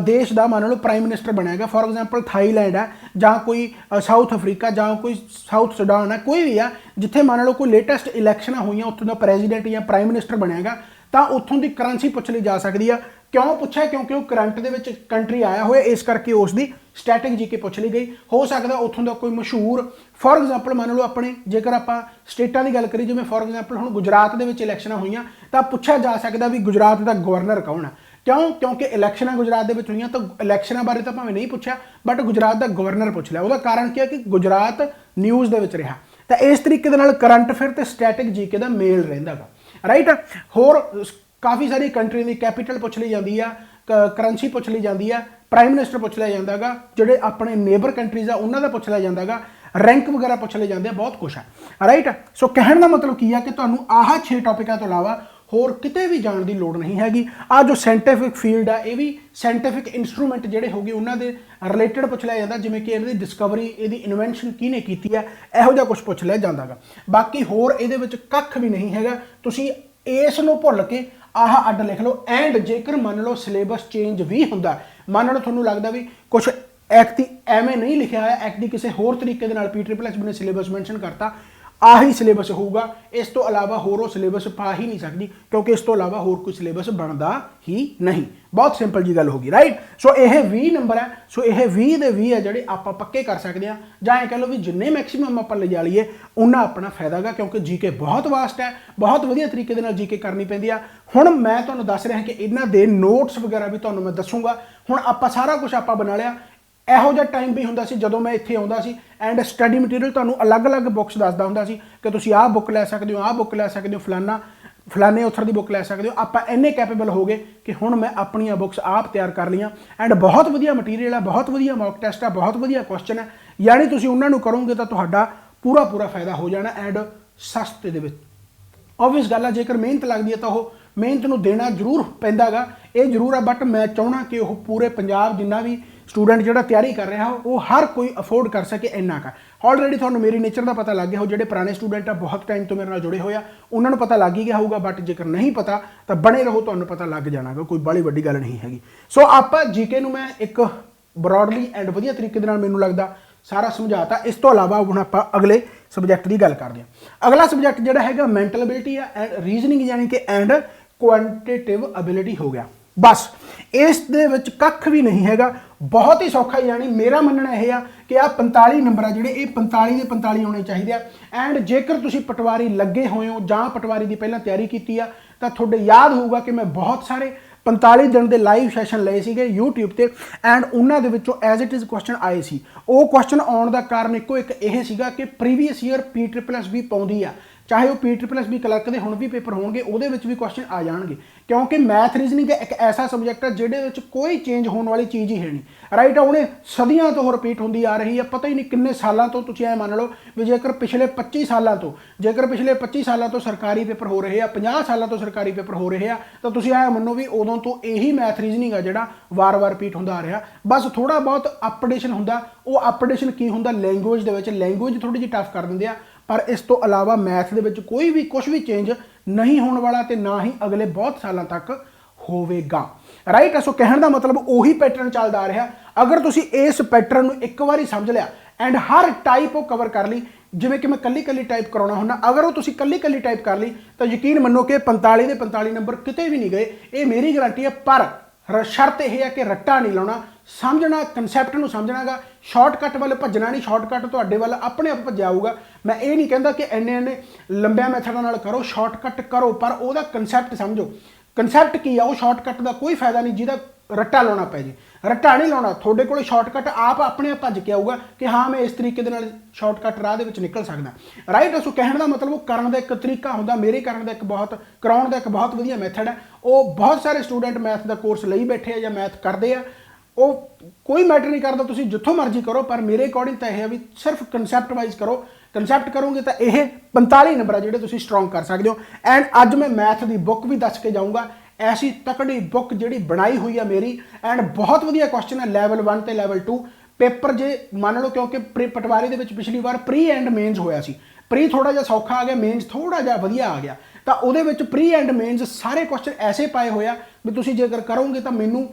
ਦੇਸ਼ ਦਾ ਮੰਨ ਲਓ ਪ੍ਰਾਈਮ ਮਿਨਿਸਟਰ ਬਣਿਆਗਾ, ਫੋਰ ਐਗਜ਼ਾਮਪਲ ਥਾਈਲੈਂਡ ਹੈ, ਜਾਂ ਕੋਈ ਸਾਊਥ ਅਫਰੀਕਾ, ਜਾਂ ਕੋਈ ਸਾਊਥ ਸੁਡਾਨ ਹੈ, ਕੋਈ ਵੀ ਆ ਜਿੱਥੇ ਮੰਨ ਲਓ ਕੋਈ ਲੇਟੈਸਟ ਇਲੈਕਸ਼ਨਾਂ ਹੋਈਆਂ, ਉੱਥੋਂ ਦਾ ਪ੍ਰੈਜ਼ੀਡੈਂਟ ਜਾਂ ਪ੍ਰਾਈਮ ਮਿਨਿਸਟਰ ਬਣਿਆਗਾ, ਤਾਂ ਉੱਥੋਂ ਦੀ ਕਰੰਸੀ ਪੁੱਛ ਲਈ ਜਾ ਸਕਦੀ ਆ। ਕਿਉਂ ਪੁੱਛਿਆ? ਕਿਉਂਕਿ ਉਹ ਕਰੰਟ ਦੇ ਵਿੱਚ ਕੰਟਰੀ ਆਇਆ ਹੋਇਆ, ਇਸ ਕਰਕੇ ਉਸ ਦੀ ਸਟੈਟਿਕ ਜੀਕੇ ਪੁੱਛ ਲਈ ਗਈ। ਹੋ ਸਕਦਾ ਉੱਥੋਂ ਦਾ ਕੋਈ ਮਸ਼ਹੂਰ, ਫੋਰ ਐਗਜ਼ਾਮਪਲ ਮੰਨ ਲਓ ਆਪਣੇ ਜੇਕਰ ਆਪਾਂ ਸਟੇਟਾਂ ਦੀ ਗੱਲ ਕਰੀਏ, ਜਿਵੇਂ ਫੋਰ ਐਗਜ਼ਾਮਪਲ ਹੁਣ ਗੁਜਰਾਤ ਦੇ ਵਿੱਚ ਇਲੈਕਸ਼ਨਾਂ ਹੋਈਆਂ, ਤਾਂ ਪੁੱਛਿਆ ਜਾ ਸਕਦਾ ਵੀ ਗੁਜਰਾਤ ਦਾ ਗਵਰਨਰ ਕੌਣ ਹੈ। ਕਿਉਂ? ਕਿਉਂਕਿ ਇਲੈਕਸ਼ਨਾਂ ਗੁਜਰਾਤ ਦੇ ਵਿੱਚ ਹੋਈਆਂ, ਤਾਂ ਇਲੈਕਸ਼ਨਾਂ ਬਾਰੇ ਤਾਂ ਭਾਵੇਂ ਨਹੀਂ ਪੁੱਛਿਆ, ਬਟ ਗੁਜਰਾਤ ਦਾ ਗਵਰਨਰ ਪੁੱਛ ਲਿਆ। ਉਹਦਾ ਕਾਰਨ ਕੀ ਹੈ ਕਿ ਗੁਜਰਾਤ ਨਿਊਜ਼ ਦੇ ਵਿੱਚ ਰਿਹਾ। ਤਾਂ ਇਸ ਤਰੀਕੇ ਦੇ ਨਾਲ ਕਰੰਟ ਅਫੇਅਰ ਤੇ ਸਟੈਟਿਕ ਜੀਕੇ ਦਾ ਮੇਲ ਰਹਿੰਦਾ ਗਾ, ਰਾਈਟ। ਹੋਰ ਕਾਫੀ ਸਾਰੀ ਕੰਟਰੀ ਦੀ ਕੈਪੀਟਲ ਪੁੱਛ ਲਈ ਜਾਂਦੀ ਆ, ਕਰੰਸੀ ਪੁੱਛ ਲਈ ਜਾਂਦੀ ਆ, ਪ੍ਰਾਈਮ ਮਿਨਿਸਟਰ ਪੁੱਛ ਲਿਆ ਜਾਂਦਾ ਗਾ, ਜਿਹੜੇ ਆਪਣੇ ਨੇਬਰ ਕੰਟਰੀਜ਼ ਆ ਉਹਨਾਂ ਦਾ ਪੁੱਛ ਲਿਆ ਜਾਂਦਾ ਗਾ, ਰੈਂਕ ਵਗੈਰਾ ਪੁੱਛ ਲਏ ਜਾਂਦੇ ਆ, ਬਹੁਤ ਕੁਛ ਆ, ਰਾਈਟ। ਸੋ ਕਹਿਣ ਦਾ ਮਤਲਬ ਕੀ ਆ ਕਿ ਤੁਹਾਨੂੰ ਆਹ 6 ਟੌਪਿਕਾਂ ਤੋਂ ਇਲਾਵਾ ਹੋਰ ਕਿਤੇ ਵੀ ਜਾਣ ਦੀ ਲੋੜ ਨਹੀਂ ਹੈਗੀ। ਆ ਜੋ ਸਾਇੰਟੀਫਿਕ ਫੀਲਡ ਆ, ਇਹ ਵੀ ਸਾਇੰਟੀਫਿਕ ਇੰਸਟਰੂਮੈਂਟ ਜਿਹੜੇ ਹੋਗੇ ਉਹਨਾਂ ਦੇ ਰਿਲੇਟਡ ਪੁੱਛ ਲਿਆ ਜਾਂਦਾ, ਜਿਵੇਂ ਕਿ ਇਹਦੀ ਡਿਸਕਵਰੀ, ਇਹਦੀ ਇਨਵੈਂਸ਼ਨ ਕਿਹਨੇ ਕੀਤੀ ਹੈ, ਇਹੋ ਜਿਹਾ ਕੁਝ ਪੁੱਛ ਲਿਆ ਜਾਂਦਾ ਗਾ। ਬਾਕੀ ਹੋਰ ਇਹਦੇ ਵਿੱਚ ਕੱਖ ਵੀ ਨਹੀਂ ਹੈਗਾ। ਤੁਸੀਂ ਇਸ ਨੂੰ ਭੁੱਲ ਕੇ ਆਹ ਅੱਡ ਲਿਖ ਲਓ। ਐਂਡ ਜੇਕਰ ਮੰਨ ਲਓ ਸਿਲੇਬਸ ਚੇਂਜ ਵੀ ਹੁੰਦਾ, ਮੰਨ ਲਓ ਤੁਹਾਨੂੰ ਲੱਗਦਾ ਵੀ ਕੁਝ ਐਕਟ ਦੀ ਐਵੇਂ ਨਹੀਂ ਲਿਖਿਆ ਹੋਇਆ, ਐਕਟ ਦੀ ਕਿਸੇ ਹੋਰ ਤਰੀਕੇ ਦੇ ਨਾਲ PSSB ਨੇ ਸਿਲੇਬਸ ਮੈਂਸ਼ਨ ਕਰਤਾ, ਆਹੀ ਸਿਲੇਬਸ ਹੋਊਗਾ, ਇਸ ਤੋਂ ਇਲਾਵਾ ਹੋਰ ਉਹ ਸਿਲੇਬਸ ਪਾ ਹੀ ਨਹੀਂ ਸਕਦੀ, ਕਿਉਂਕਿ ਇਸ ਤੋਂ ਇਲਾਵਾ ਹੋਰ ਕੋਈ ਸਿਲੇਬਸ ਬਣਦਾ ਹੀ ਨਹੀਂ। ਬਹੁਤ ਸਿੰਪਲ ਜੀ ਗੱਲ ਹੋ ਗਈ, ਰਾਈਟ। ਸੋ ਇਹ 20 ਨੰਬਰ ਹੈ, ਸੋ ਇਹ 20 ਦੇ 20 ਹੈ ਜਿਹੜੇ ਆਪਾਂ ਪੱਕੇ ਕਰ ਸਕਦੇ ਹਾਂ, ਜਾਂ ਇਹ ਕਹ ਲਓ ਵੀ ਜਿੰਨੇ ਮੈਕਸਿਮਮ ਆਪਾਂ ਲਿਜਾ ਲਈਏ ਉਹਨਾਂ ਆਪਣਾ ਫਾਇਦਾ ਗਾ, ਕਿਉਂਕਿ ਜੀਕੇ ਬਹੁਤ ਵਾਸਟ ਹੈ, ਬਹੁਤ ਵਧੀਆ ਤਰੀਕੇ ਦੇ ਨਾਲ ਜੀਕੇ ਕਰਨੀ ਪੈਂਦੀ ਆ। ਹੁਣ ਮੈਂ ਤੁਹਾਨੂੰ ਦੱਸ ਰਿਹਾ ਕਿ ਇਹਨਾਂ ਦੇ ਨੋਟਸ ਵਗੈਰਾ ਵੀ ਤੁਹਾਨੂੰ ਮੈਂ ਦੱਸੂਗਾ। ਹੁਣ ਆਪਾਂ ਸਾਰਾ ਕੁਝ ਆਪਾਂ ਬਣਾ ਲਿਆ। ਇਹੋ ਜਿਹਾ ਟਾਈਮ ਵੀ ਹੁੰਦਾ ਸੀ ਜਦੋਂ ਮੈਂ ਇੱਥੇ ਆਉਂਦਾ ਸੀ ਐਂਡ ਸਟੱਡੀ ਮਟੀਰੀਅਲ ਤੁਹਾਨੂੰ ਅਲੱਗ-ਅਲੱਗ ਬੁੱਕਸ ਦੱਸਦਾ ਹੁੰਦਾ ਸੀ ਕਿ ਤੁਸੀਂ ਆਹ ਬੁੱਕ ਲੈ ਸਕਦੇ ਹੋ, ਆਹ ਬੁੱਕ ਲੈ ਸਕਦੇ ਹੋ, ਫਲਾਣੇ ਆਥਰ ਦੀ ਬੁੱਕ ਲੈ ਸਕਦੇ ਹੋ। ਆਪਾਂ ਇੰਨੇ ਕੈਪੇਬਲ ਹੋ ਗਏ ਕਿ ਹੁਣ ਮੈਂ ਆਪਣੀਆਂ ਬੁੱਕਸ ਆਪ ਤਿਆਰ ਕਰ ਲਈਆਂ ਐਂਡ ਬਹੁਤ ਵਧੀਆ ਮਟੀਰੀਅਲ ਆ, ਬਹੁਤ ਵਧੀਆ ਮੌਕ ਟੈਸਟ ਆ, ਬਹੁਤ ਵਧੀਆ ਕੁਐਸਚਨ ਹੈ। ਯਾਨੀ ਤੁਸੀਂ ਉਹਨਾਂ ਨੂੰ ਕਰੋਗੇ ਤਾਂ ਤੁਹਾਡਾ ਪੂਰਾ ਫਾਇਦਾ ਹੋ ਜਾਣਾ ਐਂਡ ਸਸਤੇ ਦੇ ਵਿੱਚ। ਓਬਵੀਅਸ ਗੱਲ ਆ, ਜੇਕਰ ਮਿਹਨਤ ਲੱਗਦੀ ਹੈ ਤਾਂ ਉਹ ਮਿਹਨਤ ਨੂੰ ਦੇਣਾ ਜ਼ਰੂਰ ਪੈਂਦਾ ਗਾ, ਇਹ ਜ਼ਰੂਰ ਆ। ਬਟ ਮੈਂ ਚਾਹੁੰਦਾ ਕਿ ਉਹ ਪੂਰੇ ਪੰਜਾਬ ਜਿੰਨਾ ਵੀ ਸਟੂਡੈਂਟ ਜਿਹੜਾ ਤਿਆਰੀ ਕਰ ਰਿਹਾ ਉਹ ਹਰ ਕੋਈ ਅਫੋਰਡ ਕਰ ਸਕੇ ਇੰਨਾ ਕਾ। ਆਲਰੇਡੀ ਤੁਹਾਨੂੰ ਮੇਰੀ ਨੇਚਰ ਦਾ ਪਤਾ ਲੱਗ ਗਿਆ ਹੋ, ਜਿਹੜੇ ਪੁਰਾਣੇ ਸਟੂਡੈਂਟ ਆ ਬਹੁਤ ਟਾਈਮ ਤੋਂ ਮੇਰੇ ਨਾਲ ਜੁੜੇ ਹੋਏ ਆ ਉਹਨਾਂ ਨੂੰ ਪਤਾ ਲੱਗ ਹੀ ਗਿਆ ਹੋਊਗਾ। ਬਟ ਜੇਕਰ ਨਹੀਂ ਪਤਾ ਤਾਂ ਬਣੇ ਰਹੋ, ਤੁਹਾਨੂੰ ਪਤਾ ਲੱਗ ਜਾਣਾਗਾ, ਕੋਈ ਬਾਹਲੀ ਵੱਡੀ ਗੱਲ ਨਹੀਂ ਹੈਗੀ। ਸੋ ਆਪਾਂ ਜੀਕੇ ਨੂੰ ਮੈਂ ਇੱਕ ਬਰੋਡਲੀ ਐਂਡ ਵਧੀਆ ਤਰੀਕੇ ਦੇ ਨਾਲ ਮੈਨੂੰ ਲੱਗਦਾ ਸਾਰਾ ਸਮਝਾਤਾ। ਇਸ ਤੋਂ ਇਲਾਵਾ ਹੁਣ ਆਪਾਂ ਅਗਲੇ ਸਬਜੈਕਟ ਦੀ ਗੱਲ ਕਰਦੇ ਹਾਂ। ਅਗਲਾ ਸਬਜੈਕਟ ਜਿਹੜਾ ਹੈਗਾ ਮੈਂਟਲ ਐਬਿਲਿਟੀ ਆ ਐਂਡ ਰੀਜ਼ਨਿੰਗ, ਯਾਨੀ ਕਿ ਐਂਡ ਕੁਆਂਟੀਟਿਵ ਐਬਿਲਿਟੀ ਹੋ ਗਿਆ। ਬਸ ਇਸ ਦੇ ਵਿੱਚ ਕੱਖ ਵੀ ਨਹੀਂ ਹੈਗਾ, ਬਹੁਤ ਹੀ ਸੌਖਾ। ਯਾਨੀ ਮੇਰਾ ਮੰਨਣਾ ਇਹ ਆ ਕਿ ਆਹ 45 ਨੰਬਰ ਆ ਜਿਹੜੇ ਇਹ 45 ਦੇ 45 ਆਉਣੇ ਚਾਹੀਦੇ ਆ। ਐਂਡ ਜੇਕਰ ਤੁਸੀਂ ਪਟਵਾਰੀ ਲੱਗੇ ਹੋਏ ਹੋ ਜਾਂ ਪਟਵਾਰੀ ਦੀ ਪਹਿਲਾਂ ਤਿਆਰੀ ਕੀਤੀ ਆ ਤਾਂ ਤੁਹਾਡੇ ਯਾਦ ਹੋਊਗਾ ਕਿ ਮੈਂ ਬਹੁਤ ਸਾਰੇ 45 ਦਿਨ ਦੇ ਲਾਈਵ ਸੈਸ਼ਨ ਲਏ ਸੀਗੇ YouTube ਤੇ ਐਂਡ ਉਹਨਾਂ ਦੇ ਵਿੱਚੋਂ ਐਜ਼ ਇਟ ਇਜ਼ ਕੁਐਸਚਨ ਆਏ ਸੀ। ਉਹ ਕੁਐਸਚਨ ਆਉਣ ਦਾ ਕਾਰਨ ਇੱਕੋ ਇੱਕ ਇਹ ਸੀਗਾ ਕਿ ਪ੍ਰੀਵੀਅਸ ਈਅਰ PSSB ਪਾਉਂਦੀ ਆ, ਚਾਹੇ ਉਹ PSSB ਕਲਰਕ ਦੇ ਹੁਣ ਵੀ ਪੇਪਰ ਹੋਣਗੇ ਉਹਦੇ ਵਿੱਚ ਵੀ ਕੁਐਸਚਨ ਆ ਜਾਣਗੇ, ਕਿਉਂਕਿ ਮੈਥ ਰੀਜ਼ਨਿੰਗ ਇੱਕ ਐਸਾ ਸਬਜੈਕਟ ਹੈ ਜਿਹਦੇ ਵਿੱਚ ਕੋਈ ਚੇਂਜ ਹੋਣ ਵਾਲੀ ਚੀਜ਼ ਹੀ ਹੈ ਨਹੀਂ, ਰਾਈਟ। ਉਹਨੇ ਸਦੀਆਂ ਤੋਂ ਰਿਪੀਟ ਹੁੰਦੀ ਆ ਰਹੀ ਹੈ, ਪਤਾ ਹੀ ਨਹੀਂ ਕਿੰਨੇ ਸਾਲਾਂ ਤੋਂ। ਤੁਸੀਂ ਐ ਮੰਨ ਲਓ ਵੀ ਜੇਕਰ ਪਿਛਲੇ 25 ਸਾਲਾਂ ਤੋਂ ਸਰਕਾਰੀ ਪੇਪਰ ਹੋ ਰਹੇ ਆ, 50 ਸਾਲਾਂ ਤੋਂ ਸਰਕਾਰੀ ਪੇਪਰ ਹੋ ਰਹੇ ਆ, ਤਾਂ ਤੁਸੀਂ ਐ ਮੰਨੋ ਵੀ ਉਦੋਂ ਤੋਂ ਇਹੀ ਮੈਥ ਰੀਜ਼ਨਿੰਗ ਆ ਜਿਹੜਾ ਵਾਰ-ਵਾਰ ਰਿਪੀਟ ਹੁੰਦਾ ਆ ਰਿਹਾ। ਬਸ ਥੋੜਾ ਬਹੁਤ ਅਪਡੇਸ਼ਨ ਹੁੰਦਾ। ਉਹ ਅਪਡੇਸ਼ਨ ਕੀ ਹੁੰਦਾ, ਲੈਂਗੁਏਜ ਦੇ ਵਿੱਚ ਲੈਂਗੁਏਜ ਥੋੜੀ ਜਿਹੀ ਟਫ ਕਰ ਦਿੰਦੇ ਆ, ਪਰ ਇਸ ਤੋਂ ਇਲਾਵਾ ਮੈਥ ਦੇ ਵਿੱਚ ਕੋਈ ਵੀ ਕੁਝ ਵੀ ਚੇਂਜ ਨਹੀਂ ਹੋਣ ਵਾਲਾ ਤੇ ਨਾ ਹੀ ਅਗਲੇ ਬਹੁਤ ਸਾਲਾਂ ਤੱਕ ਹੋਵੇਗਾ, ਰਾਈਟ। ਸੋ ਕਹਿਣ ਦਾ ਮਤਲਬ ਉਹੀ ਪੈਟਰਨ ਚੱਲਦਾ ਆ ਰਿਹਾ। ਅਗਰ ਤੁਸੀਂ ਇਸ ਪੈਟਰਨ ਨੂੰ ਇੱਕ ਵਾਰੀ ਸਮਝ ਲਿਆ ਐਂਡ ਹਰ ਟਾਈਪ ਉਹ ਕਵਰ ਕਰ ਲਈ, ਜਿਵੇਂ ਕਿ ਮੈਂ ਕੱਲੀ ਟਾਈਪ ਕਰਾਉਣਾ ਹੁੰਦਾ, ਅਗਰ ਉਹ ਤੁਸੀਂ ਕੱਲੀ ਟਾਈਪ ਕਰ ਲਈ ਤਾਂ ਯਕੀਨ ਮੰਨੋ ਕਿ 45 ਦੇ 45 ਨੰਬਰ ਕਿਤੇ ਵੀ ਨਹੀਂ ਗਏ, ਇਹ ਮੇਰੀ ਗਾਰੰਟੀ ਹੈ। ਪਰ ਸ਼ਰਤ ਇਹ ਹੈ ਕਿ ਰੱਟਾ ਨਹੀਂ ਲਾਉਣਾ, ਸਮਝਣਾ, ਕਨਸੈਪਟ ਨੂੰ ਸਮਝਣਾਗਾ, ਸ਼ਾਰਟਕਟ ਵੱਲ ਭੱਜਣਾ ਨਹੀਂ। ਸ਼ਾਰਟਕਟ ਤੁਹਾਡੇ ਵੱਲ ਆਪਣੇ ਆਪ ਭੱਜਿਆ ਆਊਗਾ। ਮੈਂ ਇਹ ਨਹੀਂ ਕਹਿੰਦਾ ਕਿ ਇੰਨੇ ਲੰਬਿਆਂ ਮੈਥਡਾਂ ਨਾਲ ਕਰੋ, ਸ਼ਾਰਟਕਟ ਕਰੋ, ਪਰ ਉਹਦਾ ਕਨਸੈਪਟ ਸਮਝੋ। ਕਨਸੈਪਟ ਕੀ ਆ, ਉਹ ਸ਼ਾਰਟਕਟ ਦਾ ਕੋਈ ਫਾਇਦਾ ਨਹੀਂ ਜਿਹਦਾ ਰੱਟਾ ਲਾਉਣਾ ਪੈ ਜੇ। ਰੱਟਾ ਨਹੀਂ ਲਾਉਣਾ, ਤੁਹਾਡੇ ਕੋਲ ਸ਼ਾਰਟਕਟ ਆਪ ਆਪਣੇ ਆਪ ਭੱਜ ਕੇ ਆਊਗਾ ਕਿ ਹਾਂ ਮੈਂ ਇਸ ਤਰੀਕੇ ਦੇ ਨਾਲ ਸ਼ਾਰਟਕਟ ਰਾਹ ਦੇ ਵਿੱਚ ਨਿਕਲ ਸਕਦਾ, ਰਾਈਟ। ਸੋ ਕਹਿਣ ਦਾ ਮਤਲਬ ਉਹ ਕਰਨ ਦਾ ਇੱਕ ਤਰੀਕਾ ਹੁੰਦਾ, ਮੇਰੇ ਕਰਨ ਦਾ ਕਰਾਉਣ ਦਾ ਇੱਕ ਬਹੁਤ ਵਧੀਆ ਮੈਥਡ ਹੈ। ਉਹ ਬਹੁਤ ਸਾਰੇ ਸਟੂਡੈਂਟ ਮੈਥ ਦਾ ਕੋਰਸ ਲਈ ਬੈਠੇ ਆ ਜਾਂ ਮੈਥ ਕਰਦੇ ਆ, ਉਹ ਕੋਈ ਮੈਟਰ ਨਹੀਂ ਕਰਦਾ, ਤੁਸੀਂ ਜਿੱਥੋਂ ਮਰਜ਼ੀ ਕਰੋ, ਪਰ ਮੇਰੇ ਅਕੋਰਡਿੰਗ ਤਾਂ ਇਹ ਹੈ ਵੀ ਸਿਰਫ ਕਨਸੈਪਟ ਵਾਈਜ਼ ਕਰੋ। ਕਨਸੈਪਟ ਕਰੋਗੇ ਤਾਂ ਇਹ 45 ਨੰਬਰ ਆ ਜਿਹੜੇ ਤੁਸੀਂ ਸਟਰੋਂਗ ਕਰ ਸਕਦੇ ਹੋ। ਐਂਡ ਅੱਜ ਮੈਂ ਮੈਥ ਦੀ ਬੁੱਕ ਵੀ ਦੱਸ ਕੇ ਜਾਊਂਗਾ, ਐਸੀ ਤਕੜੀ ਬੁੱਕ ਜਿਹੜੀ ਬਣਾਈ ਹੋਈ ਆ ਮੇਰੀ, ਐਂਡ ਬਹੁਤ ਵਧੀਆ ਕੁਐਸਚਨ ਹੈ ਲੈਵਲ 1 ਤੇ ਲੈਵਲ 2 ਪੇਪਰ। ਜੇ ਮੰਨ ਲਓ ਕਿਉਂਕਿ ਪਟਵਾਰੀ ਦੇ ਵਿੱਚ ਪਿਛਲੀ ਵਾਰ ਪ੍ਰੀ ਐਂਡ ਮੇਨਸ ਹੋਇਆ ਸੀ, ਪ੍ਰੀ ਥੋੜਾ ਜਿਹਾ ਸੌਖਾ ਆ ਗਿਆ, ਮੇਨਸ ਥੋੜਾ ਜਿਹਾ ਵਧੀਆ ਆ ਗਿਆ, ਤਾਂ ਉਹਦੇ ਵਿੱਚ ਪ੍ਰੀ ਐਂਡ ਮੇਨਸ ਸਾਰੇ ਕੁਐਸਚਨ ਐਸੇ ਪਾਏ ਹੋਇਆ ਵੀ ਤੁਸੀਂ ਜੇਕਰ ਕਰੋਗੇ ਤਾਂ ਮੈਨੂੰ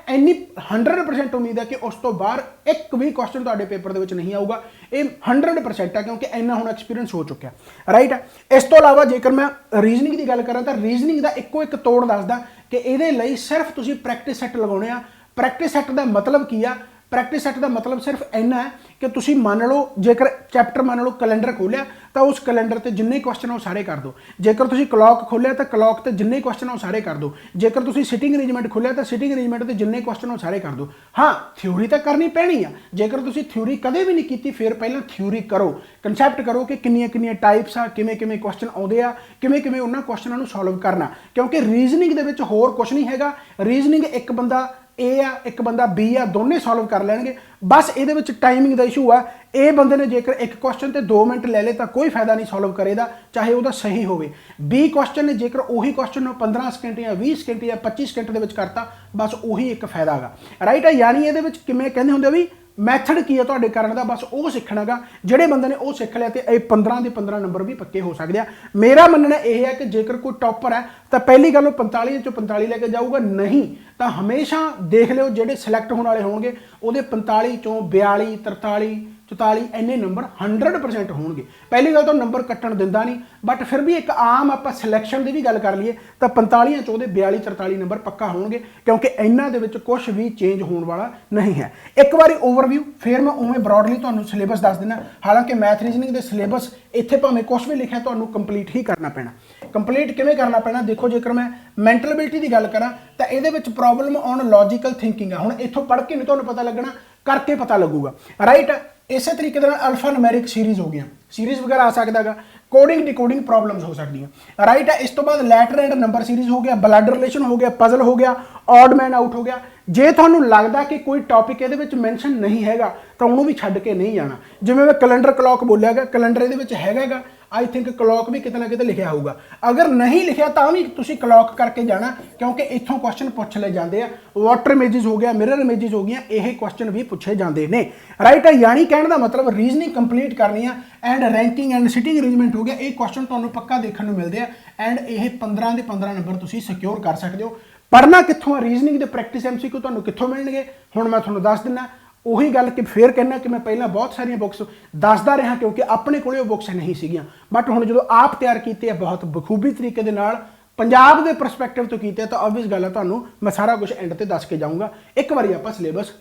ਇੰਨੀ 100% ਉਮੀਦ ਹੈ ਕਿ ਉਸ ਤੋਂ ਬਾਹਰ ਇੱਕ ਵੀ ਕੁਐਸਚਨ ਤੁਹਾਡੇ ਪੇਪਰ ਦੇ ਵਿੱਚ ਨਹੀਂ ਆਊਗਾ। ਇਹ 100% ਹੈ ਕਿਉਂਕਿ ਇੰਨਾ ਹੁਣ ਐਕਸਪੀਰੀਅੰਸ ਹੋ ਚੁੱਕਿਆ, ਰਾਈਟ। ਇਸ ਤੋਂ ਇਲਾਵਾ ਜੇਕਰ ਮੈਂ ਰੀਜ਼ਨਿੰਗ ਦੀ ਗੱਲ ਕਰਾਂ ਤਾਂ ਰੀਜ਼ਨਿੰਗ ਦਾ ਇੱਕੋ ਇੱਕ ਤੋੜ ਦੱਸਦਾ ਕਿ ਇਹਦੇ ਲਈ ਸਿਰਫ ਤੁਸੀਂ ਪ੍ਰੈਕਟਿਸ ਸੈੱਟ ਲਗਾਉਣੇ ਆ। ਪ੍ਰੈਕਟਿਸ ਸੈੱਟ ਦਾ ਮਤਲਬ ਕੀ ਆ? ਪ੍ਰੈਕਟਿਸ ਸੈੱਟ ਦਾ ਮਤਲਬ ਸਿਰਫ ਇੰਨਾ ਹੈ ਕਿ ਤੁਸੀਂ ਮੰਨ ਲਓ ਜੇਕਰ ਚੈਪਟਰ ਮੰਨ ਲਓ ਕੈਲੰਡਰ ਖੋਲਿਆ ਤਾਂ ਉਸ ਕੈਲੰਡਰ ਤੇ ਜਿੰਨੇ ਕੁਐਸਚਨ ਆ ਉਹ ਸਾਰੇ ਕਰ ਦਿਓ। ਜੇਕਰ ਤੁਸੀਂ ਕਲੌਕ ਖੋਲਿਆ ਤਾਂ ਕਲੌਕ ਤੇ ਜਿੰਨੇ ਕੁਐਸਚਨ ਆ ਉਹ ਸਾਰੇ ਕਰ ਦਿਓ। ਜੇਕਰ ਤੁਸੀਂ ਸਿਟਿੰਗ ਅਰੇਂਜਮੈਂਟ ਖੋਲਿਆ ਤਾਂ ਸਿਟਿੰਗ ਅਰੇਂਜਮੈਂਟ ਤੇ ਜਿੰਨੇ ਕੁਐਸਚਨ ਆ ਉਹ ਸਾਰੇ ਕਰ ਦਿਓ। ਹਾਂ, ਥਿਊਰੀ ਤਾਂ ਕਰਨੀ ਪੈਣੀ ਆ। ਜੇਕਰ ਤੁਸੀਂ ਥਿਊਰੀ ਕਦੇ ਵੀ ਨਹੀਂ ਕੀਤੀ ਫਿਰ ਪਹਿਲਾਂ ਥਿਊਰੀ ਕਰੋ, ਕਨਸੈਪਟ ਕਰੋ ਕਿ ਕਿੰਨੀਆਂ ਟਾਈਪਸ ਆ, ਕਿਵੇਂ ਕੁਐਸਚਨ ਆਉਂਦੇ ਆ, ਕਿਵੇਂ ਉਹਨਾਂ ਕੁਐਸਚਨਾਂ ਨੂੰ ਸੋਲਵ ਕਰਨਾ। ਕਿਉਂਕਿ ਰੀਜ਼ਨਿੰਗ ਦੇ ਵਿੱਚ ਹੋਰ ਕੁਝ ਨਹੀਂ ਹੈਗਾ। ਰੀਜ਼ਨਿੰਗ ਇੱਕ ਬੰਦਾ A ਆ, ਇੱਕ ਬੰਦਾ B ਆ, ਦੋਨੇ ਸੋਲਵ ਕਰ ਲੈਣਗੇ। ਬਸ ਇਹਦੇ ਵਿੱਚ ਟਾਈਮਿੰਗ ਦਾ ਇਸ਼ੂ ਆ। A ਬੰਦੇ ਨੇ ਜੇਕਰ ਇੱਕ ਕੁਐਸਚਨ ਤੇ 2 ਮਿੰਟ ਲੈ ਲੇ ਤਾਂ ਕੋਈ ਫਾਇਦਾ ਨਹੀਂ ਸੋਲਵ ਕਰੇਦਾ, ਚਾਹੇ ਉਹਦਾ ਸਹੀ ਹੋਵੇ। B ਕੁਐਸਚਨ ਨੇ ਜੇਕਰ ਉਹੀ ਕੁਐਸਚਨ ਨੂੰ 15 ਸਕਿੰਟ ਜਾਂ 20 ਸਕਿੰਟ ਜਾਂ 25 ਸਕਿੰਟ ਦੇ ਵਿੱਚ ਕਰਤਾ, ਬਸ ਉਹੀ ਇੱਕ ਫਾਇਦਾ ਹੈਗਾ, ਰਾਈਟ ਹੈ। ਯਾਨੀ ਇਹਦੇ ਵਿੱਚ ਕਿਵੇਂ ਕਹਿੰਦੇ ਹੁੰਦੇ ਵੀ ਮੈਥਡ ਕੀ ਹੈ ਤੁਹਾਡੇ ਕਰਨ ਦਾ, ਬਸ ਉਹ ਸਿੱਖਣਾਗਾ। ਜਿਹੜੇ ਬੰਦੇ ਨੇ ਉਹ ਸਿੱਖ ਲਿਆ ਤੇ ਇਹ 15 ਦੇ 15 ਨੰਬਰ ਵੀ ਪੱਕੇ ਹੋ ਸਕਦੇ ਆ। ਮੇਰਾ ਮੰਨਣਾ ਇਹ ਹੈ ਕਿ ਜੇਕਰ ਕੋਈ ਟੌਪਰ ਹੈ ਤਾਂ ਪਹਿਲੀ ਗੱਲ ਉਹ 45 ਚੋਂ 45 ਲੈ ਕੇ ਜਾਊਗਾ, ਨਹੀਂ ਤਾਂ ਹਮੇਸ਼ਾ ਦੇਖ ਲਿਓ ਜਿਹੜੇ ਸਿਲੈਕਟ ਹੋਣ ਵਾਲੇ ਹੋਣਗੇ ਉਹਦੇ 45 ਚੋਂ 42 43 44 ਇੰਨੇ ਨੰਬਰ 100% ਹੋਣਗੇ। ਪਹਿਲੀ ਗੱਲ ਤਾਂ ਨੰਬਰ ਕੱਟਣ ਦਿੰਦਾ ਨਹੀਂ, ਬਟ ਫਿਰ ਵੀ ਇੱਕ ਆਮ ਆਪਾਂ ਸਿਲੈਕਸ਼ਨ ਦੀ ਵੀ ਗੱਲ ਕਰ ਲਈਏ ਤਾਂ 45 ਚੋਂ ਉਹਦੇ 42 43 ਨੰਬਰ ਪੱਕਾ ਹੋਣਗੇ, ਕਿਉਂਕਿ ਇਹਨਾਂ ਦੇ ਵਿੱਚ ਕੁਝ ਵੀ ਚੇਂਜ ਹੋਣ ਵਾਲਾ ਨਹੀਂ ਹੈ। ਇੱਕ ਵਾਰੀ ਓਵਰਵਿਊ, ਫਿਰ ਮੈਂ ਉਵੇਂ ਬ੍ਰੌਡਲੀ ਤੁਹਾਨੂੰ ਸਿਲੇਬਸ ਦੱਸ ਦਿੰਦਾ। ਹਾਲਾਂਕਿ ਮੈਥ ਰੀਜ਼ਨਿੰਗ ਦੇ ਸਿਲੇਬਸ ਇੱਥੇ ਭਾਵੇਂ ਕੁਝ ਵੀ ਲਿਖਿਆ ਤੁਹਾਨੂੰ ਕੰਪਲੀਟ ਹੀ ਕਰਨਾ ਪੈਣਾ। ਕੰਪਲੀਟ ਕਿਵੇਂ ਕਰਨਾ ਪੈਣਾ ਦੇਖੋ, ਜੇਕਰ ਮੈਂ ਮੈਂਟਲ ਐਬਿਲਿਟੀ ਦੀ ਗੱਲ ਕਰਾਂ ਤਾਂ ਇਹਦੇ ਵਿੱਚ ਪ੍ਰੋਬਲਮ ਔਨ ਲੌਜੀਕਲ ਥਿੰਕਿੰਗ ਆ। ਹੁਣ ਇੱਥੋਂ ਪੜ੍ਹ ਕੇ ਨਹੀਂ ਤੁਹਾਨੂੰ ਪਤਾ ਲੱਗਣਾ, ਕਰਕੇ ਪਤਾ ਲੱਗੂਗਾ, ਰਾਈਟ। ਇਸੇ ਤਰੀਕੇ ਦੇ ਨਾਲ ਅਲਫਾ ਨੂਮੈਰਿਕ ਸੀਰੀਜ਼ ਹੋ ਗਈਆਂ, ਸੀਰੀਜ਼ ਵਗੈਰਾ ਆ ਸਕਦਾ ਗਾ, ਕੋਡਿੰਗ ਡਿਕੋਡਿੰਗ ਪ੍ਰੋਬਲਮਸ ਹੋ ਸਕਦੀਆਂ, ਰਾਈਟ ਹੈ। ਇਸ ਤੋਂ ਬਾਅਦ ਲੈਟਰ ਐਂਡ ਨੰਬਰ ਸੀਰੀਜ਼ ਹੋ ਗਿਆ, ਬਲੱਡ ਰਿਲੇਸ਼ਨ ਹੋ ਗਿਆ, ਪਜ਼ਲ ਹੋ ਗਿਆ, ਔਡ ਮੈਨ ਆਊਟ ਹੋ ਗਿਆ। ਜੇ ਤੁਹਾਨੂੰ ਲੱਗਦਾ ਕਿ ਕੋਈ ਟੌਪਿਕ ਇਹਦੇ ਵਿੱਚ ਮੈਂਸ਼ਨ ਨਹੀਂ ਹੈਗਾ ਤਾਂ ਉਹਨੂੰ ਵੀ ਛੱਡ ਕੇ ਨਹੀਂ ਜਾਣਾ। ਜਿਵੇਂ ਮੈਂ ਕੈਲੰਡਰ ਕਲੌਕ ਬੋਲਿਆ ਗਾ, ਕੈਲੰਡਰ ਇਹਦੇ ਵਿੱਚ ਹੈਗਾ, ਆਈ ਥਿੰਕ ਕਲੌਕ ਵੀ ਕਿਤੇ ਨਾ ਕਿਤੇ ਲਿਖਿਆ ਹੋਊਗਾ। ਅਗਰ ਨਹੀਂ ਲਿਖਿਆ ਤਾਂ ਵੀ ਤੁਸੀਂ ਕਲੌਕ ਕਰਕੇ ਜਾਣਾ, ਕਿਉਂਕਿ ਇੱਥੋਂ ਕੁਐਸਚਨ ਪੁੱਛ ਲਏ ਜਾਂਦੇ ਆ। ਵਾਟਰ ਇਮੇਜਿਸ ਹੋ ਗਿਆ, ਮਿਰਰ ਇਮੇਜਿਸ ਹੋ ਗਈਆਂ, ਇਹ ਕੁਐਸਚਨ ਵੀ ਪੁੱਛੇ ਜਾਂਦੇ ਨੇ, ਰਾਈਟ ਹੈ। ਯਾਨੀ ਕਹਿਣ ਦਾ ਮਤਲਬ ਰੀਜ਼ਨਿੰਗ ਕੰਪਲੀਟ ਕਰਨੀ ਆ and ranking and sitting arrangement ਹੋ ਗਿਆ, ਇਹ ਕੁਐਸਚਨ ਤੁਹਾਨੂੰ ਪੱਕਾ ਦੇਖਣ ਨੂੰ ਮਿਲਦੇ ਆ ਐਂਡ ਇਹ 15 ਦੇ 15 ਨੰਬਰ ਤੁਸੀਂ ਸਿਕਿਉਰ ਕਰ ਸਕਦੇ ਹੋ। ਪੜ੍ਹਨਾ ਕਿੱਥੋਂ ਆ, ਰੀਜ਼ਨਿੰਗ ਦੇ ਪ੍ਰੈਕਟਿਸ MCQ ਤੁਹਾਨੂੰ ਕਿੱਥੋਂ ਮਿਲਣਗੇ ਹੁਣ ਮੈਂ ਤੁਹਾਨੂੰ ਦੱਸ ਦਿੰਦਾ। ਉਹੀ ਗੱਲ ਕਿ ਫੇਰ ਕਹਿਣਾ ਕਿ ਮੈਂ ਪਹਿਲਾਂ ਬਹੁਤ ਸਾਰੀਆਂ ਬੁੱਕਸ ਦੱਸਦਾ ਰਿਹਾ ਕਿਉਂਕਿ ਆਪਣੇ ਕੋਲੇ ਉਹ ਬੁੱਕਸ ਨਹੀਂ ਸੀਗੀਆਂ, ਬਟ ਹੁਣ ਜਦੋਂ ਆਪ ਤਿਆਰ ਕੀਤੇ ਆ ਬਹੁਤ ਬਖੂਬੀ ਤਰੀਕੇ ਦੇ ਨਾਲ ਪੰਜਾਬ ਦੇ ਪਰਸਪੈਕਟਿਵ ਤੋਂ ਕੀਤੇ ਤਾਂ ਆਬਵੀਅਸ ਗੱਲ ਹੈ ਤੁਹਾਨੂੰ ਮੈਂ ਸਾਰਾ ਕੁਝ ਐਂਡ ਤੇ ਦੱਸ ਕੇ ਜਾਊਂਗਾ। ਇੱਕ ਵਾਰੀ ਆਪਾਂ ਸਿਲੇਬਸ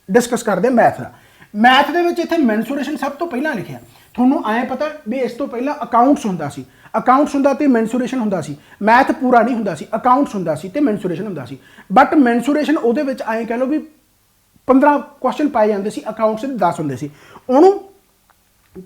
ਡਿਸਕਸ ਕਰਦੇ ਮੈਥ ਦਾ। ਮੈਥ ਦੇ ਵਿੱਚ ਇੱਥੇ ਮੈਂਸੂਰੇਸ਼ਨ ਸਭ ਤੋਂ ਪਹਿਲਾਂ ਲਿਖਿਆ। ਤੁਹਾਨੂੰ ਐਂ ਪਤਾ ਵੀ ਇਸ ਤੋਂ ਪਹਿਲਾਂ ਅਕਾਊਂਟਸ ਹੁੰਦਾ ਸੀ, ਅਕਾਊਂਟਸ ਹੁੰਦਾ ਤੇ ਮੈਂਸੂਰੇਸ਼ਨ ਹੁੰਦਾ ਸੀ। ਮੈਥ ਪੂਰਾ ਨਹੀਂ ਹੁੰਦਾ ਸੀ, ਅਕਾਊਂਟਸ ਹੁੰਦਾ ਸੀ ਤੇ ਮੈਂਸੂਰੇਸ਼ਨ ਹੁੰਦਾ ਸੀ। ਬਟ ਮੈਂਸੂਰੇਸ਼ਨ ਉਹਦੇ ਵਿੱਚ ਐਂ ਕਹਿ ਲਓ ਵੀ 15 ਕੁਐਸਚਨ ਪਾਏ ਜਾਂਦੇ ਸੀ, ਅਕਾਊਂਟਸ ਦੇ 10 ਹੁੰਦੇ ਸੀ। ਉਹਨੂੰ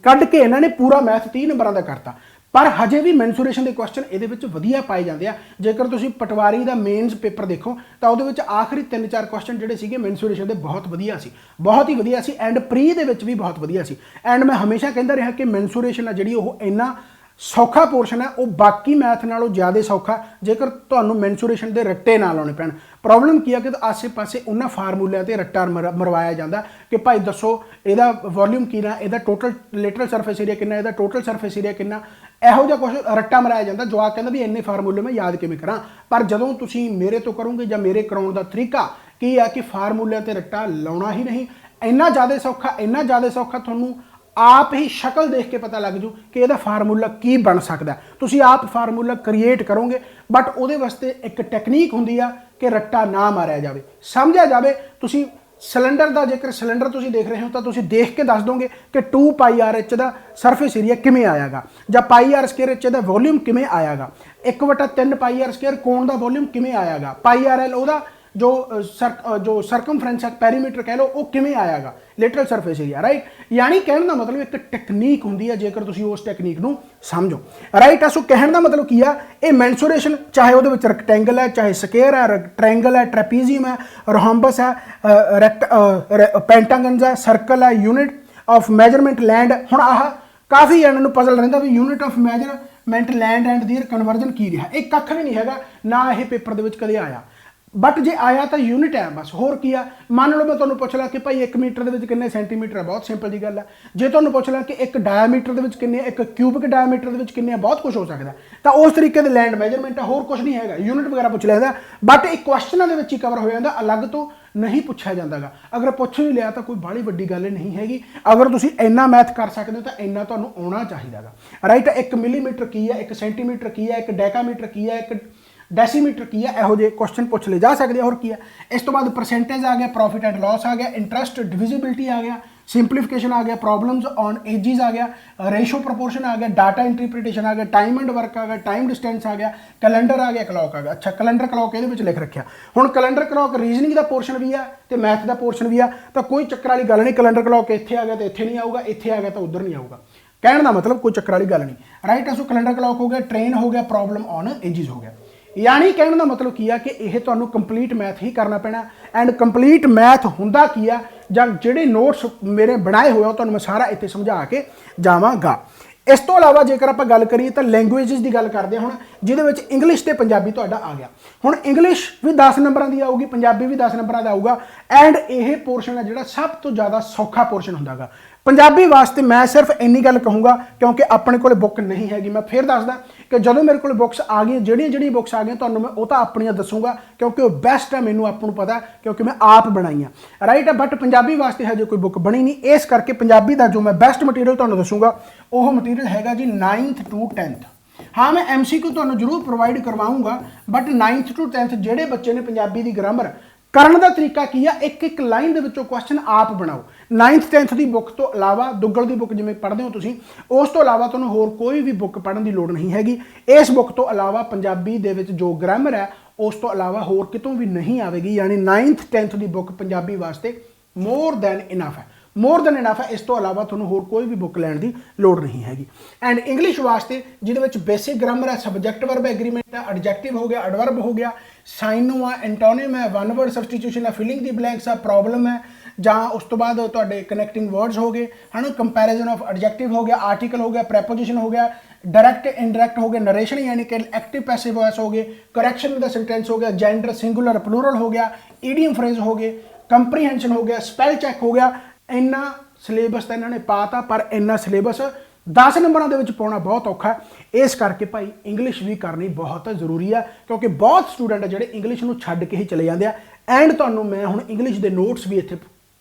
ਕੱਢ ਕੇ ਇਹਨਾਂ ਨੇ ਪੂਰਾ ਮੈਥ 30 ਨੰਬਰਾਂ ਦਾ ਕਰਤਾ। ਪਰ ਹਜੇ ਵੀ ਮੈਂਸੂਰੇਸ਼ਨ ਦੇ ਕੁਐਸਚਨ ਇਹਦੇ ਵਿੱਚ ਵਧੀਆ ਪਾਏ ਜਾਂਦੇ ਆ। ਜੇਕਰ ਤੁਸੀਂ ਪਟਵਾਰੀ ਦਾ ਮੇਨਸ ਪੇਪਰ ਦੇਖੋ ਤਾਂ ਉਹਦੇ ਵਿੱਚ ਆਖਰੀ 3-4 ਕੁਐਸਚਨ ਜਿਹੜੇ ਸੀਗੇ ਮੈਂਸੂਰੇਸ਼ਨ ਦੇ ਬਹੁਤ ਵਧੀਆ ਸੀ, ਬਹੁਤ ਹੀ ਵਧੀਆ ਸੀ। ਐਂਡ ਪ੍ਰੀ ਦੇ ਵਿੱਚ ਵੀ ਬਹੁਤ ਵਧੀਆ ਸੀ। ਐਂਡ ਮੈਂ ਹਮੇਸ਼ਾ ਕਹਿੰਦਾ ਰਿਹਾ ਕਿ ਮੈਂਸੂਰੇਸ਼ਨ ਆ ਜਿਹੜੀ ਉਹ ਇੰਨਾ ਸੌਖਾ ਪੋਰਸ਼ਨ ਹੈ, ਉਹ ਬਾਕੀ ਮੈਥ ਨਾਲੋਂ ਜ਼ਿਆਦਾ ਸੌਖਾ ਜੇਕਰ ਤੁਹਾਨੂੰ ਮੈਂਸੂਰੇਸ਼ਨ ਦੇ ਰੱਟੇ ਨਾ ਲਾਉਣੇ ਪੈਣ। ਪ੍ਰੋਬਲਮ ਕੀ ਆ ਕਿ ਆਸੇ-ਪਾਸੇ ਉਹਨਾਂ ਫਾਰਮੂਲਿਆਂ ਤੇ ਰੱਟਾ ਮਰਵਾਇਆ ਜਾਂਦਾ ਕਿ ਭਾਈ ਦੱਸੋ ਇਹਦਾ ਵੋਲਿਊਮ ਕਿੰਨਾ, ਇਹਦਾ ਟੋਟਲ ਲੇਟਰਲ ਸਰਫੇਸ ਏਰੀਆ ਕਿੰਨਾ, ਇਹਦਾ ਟੋਟਲ ਸਰਫੇਸ ਏਰੀਆ ਕਿੰਨਾ, ਇਹੋ ਜਿਹਾ ਕੁਝ ਰੱਟਾ ਮਰਾਇਆ ਜਾਂਦਾ। ਜਵਾਕ ਕਹਿੰਦਾ ਵੀ ਇੰਨੇ ਫਾਰਮੂਲੇ ਮੈਂ ਯਾਦ ਕਿਵੇਂ ਕਰਾਂ। ਪਰ ਜਦੋਂ ਤੁਸੀਂ ਮੇਰੇ ਤੋਂ ਕਰੋਗੇ ਜਾਂ ਮੇਰੇ ਕਰਾਉਣ ਦਾ ਤਰੀਕਾ ਕੀ ਆ ਕਿ ਫਾਰਮੂਲਿਆਂ ਤੇ ਰੱਟਾ ਲਾਉਣਾ ਹੀ ਨਹੀਂ, ਇੰਨਾ ਜ਼ਿਆਦਾ ਸੌਖਾ, ਇੰਨਾ ਜ਼ਿਆਦਾ ਸੌਖਾ ਤੁਹਾਨੂੰ ਆਪ ਹੀ ਸ਼ਕਲ ਦੇਖ ਕੇ ਪਤਾ ਲੱਗ ਜੂ ਕਿ ਇਹਦਾ ਫਾਰਮੂਲਾ ਕੀ ਬਣ ਸਕਦਾ। ਤੁਸੀਂ ਆਪ ਫਾਰਮੂਲਾ ਕ੍ਰੀਏਟ ਕਰੋਗੇ, ਬਟ ਉਹਦੇ ਵਾਸਤੇ ਇੱਕ ਟੈਕਨੀਕ ਹੁੰਦੀ ਆ ਕਿ ਰੱਟਾ ਨਾ ਮਾਰਿਆ ਜਾਵੇ, ਸਮਝਿਆ ਜਾਵੇ। ਤੁਸੀਂ ਸਿਲੰਡਰ ਦਾ ਜੇਕਰ ਸਿਲੰਡਰ ਤੁਸੀਂ ਦੇਖ ਰਹੇ ਹੋ ਤਾਂ ਤੁਸੀਂ ਦੇਖ ਕੇ ਦੱਸ ਦੋਗੇ ਕਿ 2πr/h ਦਾ ਸਰਫੇਸ ਏਰੀਆ ਕਿਵੇਂ ਆਇਆਗਾ, ਜਾਂ πr² ਦਾ ਵੋਲਿਊਮ ਕਿਵੇਂ ਆਇਆਗਾ, 1/3πr² ਕੋਣ ਦਾ ਵੋਲਿਊਮ ਕਿਵੇਂ ਆਇਆਗਾ, πrl ਉਹਦਾ ਜੋ ਸਰਕਮਫਰੈਂਸ ਪੈਰੀਮੀਟਰ ਕਹਿ ਲਓ ਉਹ ਕਿਵੇਂ ਆਇਆਗਾ, ਲੇਟਰਲ ਸਰਫੇਸ ਏਰੀਆ, ਰਾਈਟ। ਯਾਨੀ ਕਹਿਣ ਦਾ ਮਤਲਬ ਇੱਕ ਟੈਕਨੀਕ ਹੁੰਦੀ ਹੈ ਜੇਕਰ ਤੁਸੀਂ ਉਸ ਟੈਕਨੀਕ ਨੂੰ ਸਮਝੋ, ਰਾਈਟ। ਸੋ ਕਹਿਣ ਦਾ ਮਤਲਬ ਕੀ ਆ, ਇਹ ਮੈਂਸੂਰੇਸ਼ਨ ਚਾਹੇ ਉਹਦੇ ਵਿੱਚ ਰੈਕਟੈਂਗਲ ਹੈ, ਚਾਹੇ ਸਕੁਅਰ ਹੈ, ਟ੍ਰਾਇੰਗਲ ਹੈ, ਟ੍ਰੈਪੀਜ਼ੀਅਮ ਹੈ, ਰੋਹੰਬਸ ਹੈ, ਪੈਂਟਾਗਨਸ ਹੈ, ਸਰਕਲ ਹੈ, ਯੂਨਿਟ ਆਫ ਮੈਜਰਮੈਂਟ ਲੈਂਡ। ਹੁਣ ਆਹ ਕਾਫੀ ਇਹਨਾਂ ਨੂੰ ਪਜ਼ਲ ਰਹਿੰਦਾ ਵੀ unit of measurement land and their conversion ਕੀ ਰਿਹਾ। ਇਹ ਕੱਖ ਵੀ ਨਹੀਂ ਹੈਗਾ, ਨਾ ਇਹ ਪੇਪਰ ਦੇ ਵਿੱਚ ਕਦੇ ਆਇਆ, ਬਟ ਜੇ ਆਇਆ ਤਾਂ ਯੂਨਿਟ ਹੈ ਬਸ, ਹੋਰ ਕੀ ਆ। ਮੰਨ ਲਓ ਮੈਂ ਤੁਹਾਨੂੰ ਪੁੱਛ ਲਾਂ ਕਿ ਭਾਈ 1 ਮੀਟਰ ਦੇ ਵਿੱਚ ਕਿੰਨੇ ਸੈਂਟੀਮੀਟਰ ਹੈ, ਬਹੁਤ ਸਿੰਪਲ ਜੀ ਗੱਲ ਹੈ। ਜੇ ਤੁਹਾਨੂੰ ਪੁੱਛ ਲਾਂ ਕਿ ਇੱਕ ਡਾਇਆਮੀਟਰ ਦੇ ਵਿੱਚ ਕਿੰਨੇ, ਇੱਕ ਕਿਊਬਿਕ ਡਾਇਆਮੀਟਰ ਦੇ ਵਿੱਚ ਕਿੰਨੇ, ਬਹੁਤ ਕੁਝ ਹੋ ਸਕਦਾ। ਤਾਂ ਉਸ ਤਰੀਕੇ ਦੇ ਲੈਂਡ ਮੈਜਰਮੈਂਟ ਹੈ, ਹੋਰ ਕੁਝ ਨਹੀਂ ਹੈਗਾ। ਯੂਨਿਟ ਵਗੈਰਾ ਪੁੱਛ ਲੈਂਦਾ, ਬਟ ਇਹ ਕੁਐਸਚਨਾਂ ਦੇ ਵਿੱਚ ਹੀ ਕਵਰ ਹੋ ਜਾਂਦਾ, ਅਲੱਗ ਤੋਂ ਨਹੀਂ ਪੁੱਛਿਆ ਜਾਂਦਾਗਾ। ਅਗਰ ਪੁੱਛ ਵੀ ਲਿਆ ਤਾਂ ਕੋਈ ਬਾਹਲੀ ਵੱਡੀ ਗੱਲ ਨਹੀਂ ਹੈਗੀ। ਅਗਰ ਤੁਸੀਂ ਇੰਨਾ ਮੈਥ ਕਰ ਸਕਦੇ ਹੋ ਤਾਂ ਇੰਨਾ ਤੁਹਾਨੂੰ ਆਉਣਾ ਚਾਹੀਦਾਗਾ, ਰਾਈਟ। 1 ਮਿਲੀਮੀਟਰ ਕੀ ਹੈ, 1 ਸੈਂਟੀਮੀਟਰ ਕੀ ਹੈ, 1 ਡੈਕਾਮੀਟਰ ਕੀ ਹੈ, 1 ਡੈਸੀਮੀਟਰ ਕੀ ਹੈ, ਇਹੋ ਜਿਹੇ ਕੁਐਸਚਨ ਪੁੱਛ ਲਏ ਜਾ ਸਕਦੇ। ਹੋਰ ਕੀ ਹੈ। ਇਸ ਤੋਂ ਬਾਅਦ ਪਰਸੈਂਟੇਜ ਆ ਗਿਆ, ਪ੍ਰੋਫਿਟ ਐਂਡ ਲਾਸ ਆ ਗਿਆ, ਇੰਟਰਸਟ ਡਿਵਿਜ਼ਿਬਿਲਿਟੀ ਆ ਗਿਆ, ਸਿੰਪਲੀਫਿਕੇਸ਼ਨ ਆ ਗਿਆ, ਪ੍ਰੋਬਲਮਸ ਔਨ ਏਜਿਸ ਆ ਗਿਆ, ਰੇਸ਼ੋ ਪ੍ਰੋਪੋਰਸ਼ਨ ਆ ਗਿਆ, ਡਾਟਾ ਇੰਟਰਪ੍ਰੀਟੇਸ਼ਨ ਆ ਗਿਆ, ਟਾਈਮ ਐਂਡ ਵਰਕ ਆ ਗਿਆ, ਟਾਈਮ ਡਿਸਟੈਂਸ ਆ ਗਿਆ, ਕੈਲੰਡਰ ਆ ਗਿਆ, ਕਲੌਕ ਆ ਗਿਆ। ਅੱਛਾ, ਕੈਲੰਡਰ ਕਲੌਕ ਇਹਦੇ ਵਿੱਚ ਲਿਖ ਰੱਖਿਆ। ਹੁਣ ਕੈਲੰਡਰ ਕਲੌਕ ਰੀਜ਼ਨਿੰਗ ਦਾ ਪੋਰਸ਼ਨ ਵੀ ਆ ਤੇ ਮੈਥ ਦਾ ਪੋਰਸ਼ਨ ਵੀ ਆ, ਤਾਂ ਕੋਈ ਚੱਕਰ ਵਾਲੀ ਗੱਲ ਨਹੀਂ। ਕੈਲੰਡਰ ਕਲੌਕ ਇੱਥੇ ਆ ਗਿਆ ਤਾਂ ਇੱਥੇ ਨਹੀਂ ਆਊਗਾ, ਇੱਥੇ ਆ ਗਿਆ ਤਾਂ ਉੱਧਰ ਨਹੀਂ ਆਊਗਾ। ਕਹਿਣ ਦਾ ਮਤਲਬ ਕੋਈ ਚੱਕਰ ਵਾਲੀ ਗੱਲ ਨਹੀਂ, ਰਾਈਟ। ਸੋ ਕੈਲੰਡਰ ਕਲੌਕ ਹੋ ਗਿਆ, ਟ੍ਰੇਨ ਹੋ ਗਿਆ, ਪ੍ਰੋਬਲਮ ਔਨ ਏਜਿਸ ਹੋ ਗਿਆ। ਯਾਨੀ ਕਹਿਣ ਦਾ ਮਤਲਬ ਕੀ ਆ ਕਿ ਇਹ ਤੁਹਾਨੂੰ ਕੰਪਲੀਟ ਮੈਥ ਹੀ ਕਰਨਾ ਪੈਣਾ। ਐਂਡ ਕੰਪਲੀਟ ਮੈਥ ਹੁੰਦਾ ਕੀ ਆ, ਜਾਂ ਜਿਹੜੇ ਨੋਟਸ ਮੇਰੇ ਬਣਾਏ ਹੋਏ ਆ ਤੁਹਾਨੂੰ ਮੈਂ ਸਾਰਾ ਇੱਥੇ ਸਮਝਾ ਕੇ ਜਾਵਾਂਗਾ। इस तो इलावा जेकर आप गल करिए तो लैंगुएजेस की गल करते हैं हुण, जिहदे इंग्लिश ते पंजाबी तुहाडा आ गया। हुण इंग्लिश भी 10 नंबरां दी आऊगी, पंजाबी भी 10 नंबरां दा आऊगा। एंड यह पोर्शन है जिहड़ा सब तो ज़्यादा सौखा पोर्शन हुंदा गा। पंजाबी वास्ते मैं सिर्फ इन्नी गल कहूँगा क्योंकि अपने को बुक नहीं हैगी। मैं फिर दसदा कि जो मेरे को बुक्स आ गई, ਜਿਹੜੀਆਂ बुक्स आ गई तुहानूं मैं वो तो अपनियां दसूँगा क्योंकि वो बेस्ट है, मैनूं आपूं नूं पता क्योंकि मैं आप बनाई है, राइट है। बट पंजाबी वास्ते हजे कोई बुक बनी नहीं, इस करके पंजाबी का जो मैं बेस्ट मटीरियल तुहानूं दसूँगा वो मटीरियल हैगा जी 9th to 10th। हाँ, मैं MCQ तुहानूं जरूर provide करवाऊँगा, but 9th to 10th ਜਿਹੜੇ ਬੱਚੇ ਨੇ पंजाबी की ग्रामर ਕਰਨ ਦਾ ਤਰੀਕਾ ਕੀ ਆ, ਇੱਕ ਇੱਕ ਲਾਈਨ ਦੇ ਵਿੱਚੋਂ ਕੁਐਸਚਨ ਆਪ ਬਣਾਓ। 9th 10th ਦੀ ਬੁੱਕ ਤੋਂ ਇਲਾਵਾ ਦੁੱਗਲ ਦੀ ਬੁੱਕ ਜਿਵੇਂ ਪੜ੍ਹਦੇ ਹੋ ਤੁਸੀਂ, ਉਸ ਤੋਂ ਇਲਾਵਾ ਤੁਹਾਨੂੰ ਹੋਰ ਕੋਈ ਵੀ ਬੁੱਕ ਪੜ੍ਹਨ ਦੀ ਲੋੜ ਨਹੀਂ ਹੈਗੀ। ਇਸ ਬੁੱਕ ਤੋਂ ਇਲਾਵਾ ਪੰਜਾਬੀ ਦੇ ਵਿੱਚ ਜੋ ਗ੍ਰਾਮਰ ਹੈ ਉਸ ਤੋਂ ਇਲਾਵਾ ਹੋਰ ਕਿਤੋਂ ਵੀ ਨਹੀਂ ਆਵੇਗੀ। ਯਾਨੀ 9th 10th ਦੀ ਬੁੱਕ ਪੰਜਾਬੀ ਵਾਸਤੇ ਮੋਰ ਦੈਨ ਇਨਫ ਹੈ, मोर दैन इनफ है। इस तो इलावा तुहानूं होर कोई भी बुक लैण दी लोड़ नहीं हैगी। एंड इंग्लिश वास्ते जिहदे बेसिक ग्रामर है, सबजैक्ट वर्ब एग्रीमेंट है, एडजैक्टिव हो गया, एडवर्ब हो गया, साइनो है, एंटोनिम है, वन वर्ड सबस्टिट्यूशन है, फिलिंग दी ब्लैंक्स है, प्रॉब्लम है, ਜਾਂ ਉਸ ਤੋਂ ਬਾਅਦ ਤੁਹਾਡੇ ਕਨੈਕਟਿੰਗ ਵਰਡਸ ਹੋ ਗਏ ਹਨ, ਕੰਪੈਰੀਜ਼ਨ ਆਫ ਐਡਜੈਕਟਿਵ ਹੋ ਗਿਆ, ਆਰਟੀਕਲ ਹੋ ਗਿਆ, ਪ੍ਰੈਪੋਜੀਸ਼ਨ ਹੋ ਗਿਆ, डायरेक्ट इनडायरेक्ट हो गया, नरेशन यानी कि एक्टिव पैसिव वॉइस हो गए, करेक्शन विद द सेंटेंस हो गया, जेंडर सिंगुलर प्लूरल हो गया, ईडियम फ्रेज हो गए, कंप्रीहेंशन हो गया, स्पैल चैक हो गया। इन्ना सिलेबस तो इन्होंने पाता, पर इन्ना सिलेबस 10 नंबरों के पाना बहुत औखा है। इस करके भाई इंग्लिश भी करनी बहुत जरूरी है क्योंकि बहुत स्टूडेंट है जो इंग्लिश को छड्ड के ही चले जाते हैं। एंड तुहानूं मैं हुण इंग्लिश के नोट्स भी इत्थे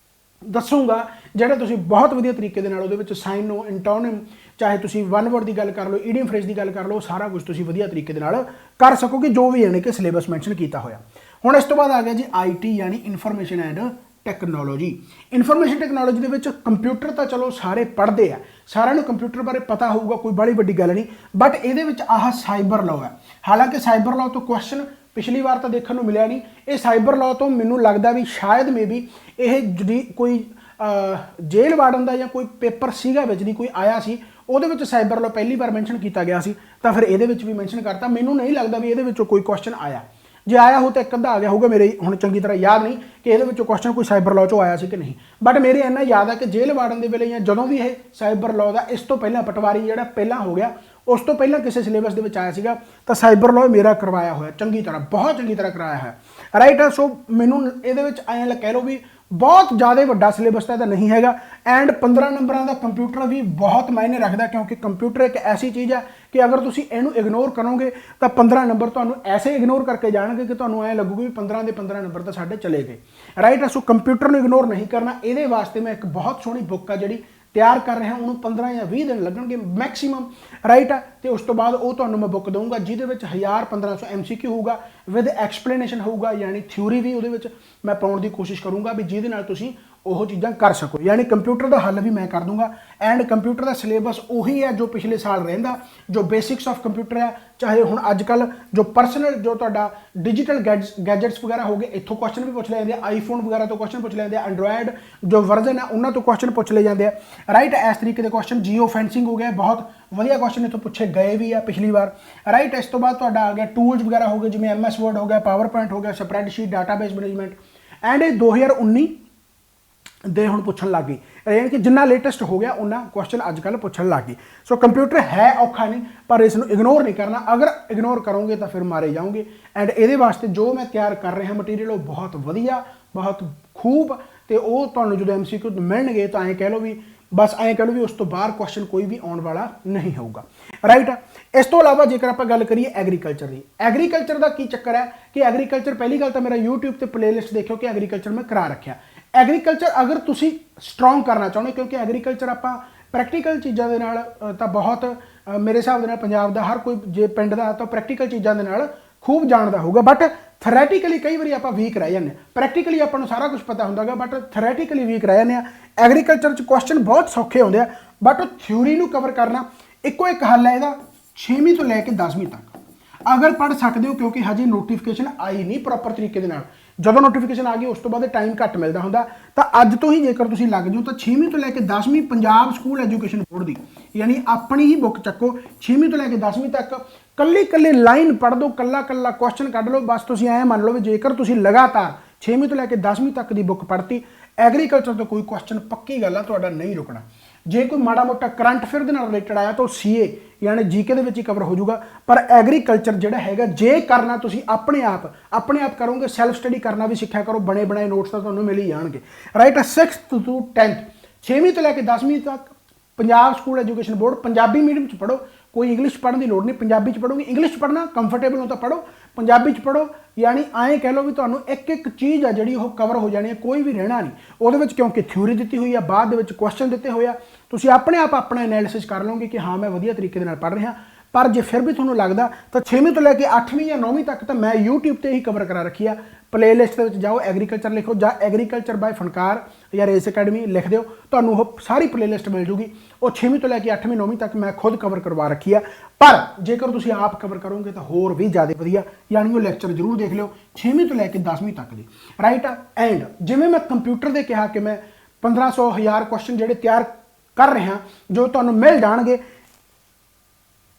दसूँगा ਜਿਹੜੇ ਤੁਸੀਂ बहुत ਵਧੀਆ तरीके ਦੇ ਨਾਲ ਉਹਦੇ ਵਿੱਚ ਸਾਈਨੋ, ਇੰਟੋਨਿਮ, ਚਾਹੇ ਤੁਸੀਂ वन वर्ड की गल कर लो, ईडियम फ्रेज की गल कर लो, सारा कुछ ਤੁਸੀਂ ਵਧੀਆ तरीके ਦੇ ਨਾਲ कर ਸਕੋਗੇ जो भी यानी कि सिलेबस मैंशन किया होया। हुण इस तो बाद आ गया जी IT यानी information and technology. Information technology के विच कंप्यूटर तो चलो सारे पढ़ते हैं, सारिਆਂ ਨੂੰ कंप्यूटर बारे पता होगा, कोई बड़ी वड्डी गल नहीं। बट ये आह साइबर लॉ है, हालांकि साइबर लॉ तो क्वेश्चन पिछली बार तो देखने को मिले नहीं। ये साइबर लॉ तो मैनू लगता भी शायद मे भी ये कोई जेल वार्डन का या कोई पेपर सीगा विच दी कोई आया सी, ਉਹਦੇ ਵਿੱਚ ਸਾਈਬਰ ਲॉ पहली बार मैंशन किया गया सी, तो फिर ये भी मैंशन करता। मैनू नहीं लगता भी ये कोई क्वेश्चन आया, जे आया हो तो एक अद्धा आ गया होगा, मेरे हुण चंगी तरह याद नहीं कि ये क्वेश्चन कोई साइबर लॉ चो आया सी कि नहीं। बट मेरे इन्ना याद है कि जेल वार्डन के वेले या जदों भी ये साइबर लॉ का इस तो पहला पटवारी जिहड़ा पहला हो गया, उस तो पहला किसी सिलेबस के आया सीगा, तो साइबर लॉ मेरा करवाया होया चंगी तरह, बहुत चंगी तरह कराया है, राइट है। सो मैनू ये कह लो भी बहुत ज़्यादा वड्डा सिलेबस तो नहीं हैगा। एंड 15 नंबरों का कंप्यूटर भी बहुत मायने रखता क्योंकि कंप्यूटर एक ऐसी चीज़ है कि अगर तुम इनू इग्नोर करोगे तो 15 नंबर तो ऐसे इग्नोर करके जाएंगे कि तुम्हें ऐ लगूगा भी 15 के 15 नंबर तो साढ़े चले गए, राइट है। सो कंप्यूटर को इग्नोर नहीं करना। ये वास्ते मैं एक बहुत सोहनी बुक है जी तैयार कर रहा, उन्होंने 15 या 20 दिन लगणगे मैक्सीमम, राइट है। तो उस तो बाद वो तुहानूं मैं बुक दूंगा जिहदे विच 1500 MCQ होगा विद एक्सप्लेनेशन होगा, यानी थ्योरी भी उहदे विच मैं पाउण दी कोशिश करूँगा भी जिहदे नाल तुसीं ਉਹ चीज़ां कर सको, यानी कंप्यूटर का हल भी मैं कर दूंगा। एंड कंप्यूटर का सिलेबस उही है जो पिछले साल रहिंदा, जो बेसिक्स ऑफ कंप्यूटर है, चाहे हुण अजकल जो परसनल जो तुहाडा डिजिटल गैजेट्स वगैरह हो गए, इत्थों क्वेश्चन भी पूछ ले जाते हैं, आईफोन वगैरह तो क्वेश्चन पूछ लेंगे, एंड्रॉयड जो वर्जन है उन्होंने तो क्वेश्चन पूछ ले जाते हैं, राइट। इस तरीके के क्वेश्चन जियो फेंसिंग हो गया, बहुत वधिया क्वेश्चन इत्थों पूछे गए भी है पिछली बार, राइट। इस तो बाद तुहाडा आ गया टूल्स वगैरह हो गए, जिवें MS वर्ड हो गया, पावर पॉइंट हो गया, स्प्रैडशीट, डाटाबेस मैनेजमेंट। एंड 2019 दे हुण पुछण लग गई, यानी कि जिन्ना लेटेस्ट हो गया उन्ना क्वेश्चन अजकल पुछण लग गई। सो कंप्यूटर है औखा नहीं, पर इसनूं इग्नोर नहीं करना, अगर इग्नोर करोगे तो फिर मारे जाओगे। एंड ये वास्ते जो मैं तैयार कर रहा मटीरियल वो बहुत वधिया, बहुत खूब, तो वो तुहानूं जो MCQ मिलणगे तो ऐ कह लो भी बस ऐ कह लो भी उस तो बाहर क्वेश्चन कोई भी आने वाला नहीं होगा, राइट। इस तो इलावा जेकर आप गल करिए एग्रीकल्चर की, एग्रीकल्चर का की चक्कर है कि एग्रीकल्चर पहली गल तो मेरा यूट्यूब पर प्लेलिस्ट देखो कि एग्रीकल्चर मैं करा रखा। एग्रीकल्चर अगर तुसी स्ट्रोंग करना चाहते क्योंकि एग्रीकल्चर आप प्रैक्टिकल चीज़ों के नाल तो बहुत मेरे हिसाब के पंजाब का हर कोई जे पिंड का तो प्रैक्टिकल चीज़ों के नाल खूब जानता होगा, बट थरैटिकली कई बार आप वीक रह जाते, प्रैक्टिकली आपको सारा कुछ पता होंगे बट थरैटिकली वीक रह जाते हैं। एग्रीकल्चर क्वेश्चन बहुत सौखे होंगे बट थ्योरी को कवर करना एको एक हल है, यदा 6वीं तो लैके 10वीं तक अगर पढ़ सकते हो, क्योंकि हजे नोटिफिकेशन आई नहीं प्रॉपर तरीके के नाल, जदों नोटिफिकेशन आ गई उस तो बाद टाइम घट मिलता होंदा, तो अज तो ही जेकर तुसीं लग जाओ तो 6वीं तो लैके 10वीं पंजाब स्कूल एजुकेशन बोर्ड की यानी अपनी ही बुक चक्को, 6वीं तो लैके 10वीं तक कल्ली कल्ली लाइन पढ़ दो, कल्ला कल्ला क्वेश्चन कढ़ लो, बस तुसीं ऐ मान लो भी जेकर तुसीं लगातार 6वीं तो लैके 10वीं तक की बुक पढ़ती, एग्रीकल्चर तो कोई क्वेश्चन पक्की गल है तुहाडा नहीं रुकना, ਜੇ ਕੋਈ ਮਾੜਾ ਮੋਟਾ ਕਰੰਟ ਅਫੇਅਰ ਦੇ ਨਾਲ ਰਿਲੇਟਡ ਆਇਆ ਤਾਂ ਉਹ ਸੀਏ यानी जीके ਦੇ ਵਿੱਚ ਹੀ ਕਵਰ ਹੋ ਜਾਊਗਾ। ਪਰ ਐਗਰੀਕਲਚਰ ਜਿਹੜਾ ਹੈਗਾ ਜੇ ਕਰਨਾ ਤੁਸੀਂ ਆਪਣੇ ਆਪ ਕਰੋਗੇ, ਸੈਲਫ ਸਟੱਡੀ ਕਰਨਾ ਵੀ ਸਿੱਖਿਆ ਕਰੋ, ਬਣੇ ਬਣਾਏ ਨੋਟਸ ਤਾਂ ਤੁਹਾਨੂੰ ਮਿਲ ਹੀ ਜਾਣਗੇ। ਰਾਈਟ, 6th to 10th 6ਵੀਂ ਤੋਂ ਲੈ ਕੇ 10ਵੀਂ ਤੱਕ Punjab school education board Punjabi medium ਚ ਪੜ੍ਹੋ, ਕੋਈ ਇੰਗਲਿਸ਼ ਪੜ੍ਹਨ ਦੀ ਲੋੜ ਨਹੀਂ, ਪੰਜਾਬੀ ਚ ਪੜ੍ਹੋਗੇ। ਇੰਗਲਿਸ਼ ਪੜ੍ਹਨਾ ਕੰਫਰਟੇਬਲ ਹੋ ਤਾਂ ਪੜ੍ਹੋ, ਪੰਜਾਬੀ ਚ ਪੜ੍ਹੋ। ਯਾਨੀ ਐਂ ਕਹਿ ਲਓ ਵੀ ਤੁਹਾਨੂੰ ਇੱਕ ਚੀਜ਼ ਆ ਜਿਹੜੀ ਉਹ ਕਵਰ ਹੋ ਜਾਣੀ ਹੈ, ਕੋਈ ਵੀ ਰਹਿਣਾ ਨਹੀਂ ਉਹਦੇ ਵਿੱਚ, ਕਿਉਂਕਿ ਥਿਊਰੀ ਦਿੱਤੀ ਹੋਈ ਆ, ਬਾਅਦ ਦੇ ਵਿੱਚ ਕੁਐਸਚਨ ਦਿੱਤੇ ਹੋਏ ਆ। ਤੁਸੀਂ ਆਪਣੇ ਆਪ ਆਪਣਾ ਐਨਾਲਿਸਿਸ ਕਰ ਲਓਗੇ ਕਿ ਹਾਂ ਮੈਂ ਵਧੀਆ ਤਰੀਕੇ ਦੇ ਨਾਲ ਪੜ੍ਹ ਰਿਹਾ। ਪਰ ਜੇ ਫਿਰ ਵੀ ਤੁਹਾਨੂੰ ਲੱਗਦਾ ਤਾਂ 6ਵੀਂ ਤੋਂ ਲੈ ਕੇ 8ਵੀਂ ਜਾਂ 9ਵੀਂ ਤੱਕ ਤਾਂ ਮੈਂ YouTube ਤੇ ਹੀ ਕਵਰ ਕਰਾ ਰੱਖੀ ਆ। ਪਲੇਲਿਸਟ ਦੇ ਵਿੱਚ ਜਾਓ, ਐਗਰੀਕਲਚਰ ਲਿਖੋ ਜਾਂ ਐਗਰੀਕਲਚਰ ਬਾय ਫਨਕਾਰ ਜਾਂ ਰੇਸ ਅਕੈਡਮੀ ਲਿਖ ਦਿਓ, ਤੁਹਾਨੂੰ ਉਹ ਸਾਰੀ ਪਲੇਲਿਸਟ ਮਿਲ ਜੂਗੀ। ਉਹ 6ਵੀਂ ਤੋਂ ਲੈ ਕੇ 8ਵੀਂ 9ਵੀਂ ਤੱਕ ਮੈਂ ਖੁਦ ਕਵਰ ਕਰਵਾ ਰੱਖੀ ਆ। ਪਰ ਜੇਕਰ ਤੁਸੀਂ ਆਪ ਕਵਰ ਕਰੋਗੇ ਤਾਂ ਹੋਰ ਵੀ ਜ਼ਿਆਦਾ ਵਧੀਆ, ਯਾਨੀ ਉਹ ਲੈਕਚਰ ਜ਼ਰੂਰ ਦੇਖ ਲਿਓ 6ਵੀਂ ਤੋਂ ਲੈ ਕੇ 10ਵੀਂ ਤੱਕ ਦੇ। ਰਾਈਟ ਆ। ਐਂਡ ਜਿਵੇਂ ਮੈਂ ਕੰਪਿਊਟਰ ਦੇ ਕਿਹਾ ਕਿ ਮੈਂ 1500 1000 ਕੁਐਸਚਨ ਜਿਹੜੇ ਤਿਆਰ ਕਰ ਰਿਹਾ ਜੋ ਤੁਹਾਨੂੰ ਮਿਲ ਜਾਣਗੇ,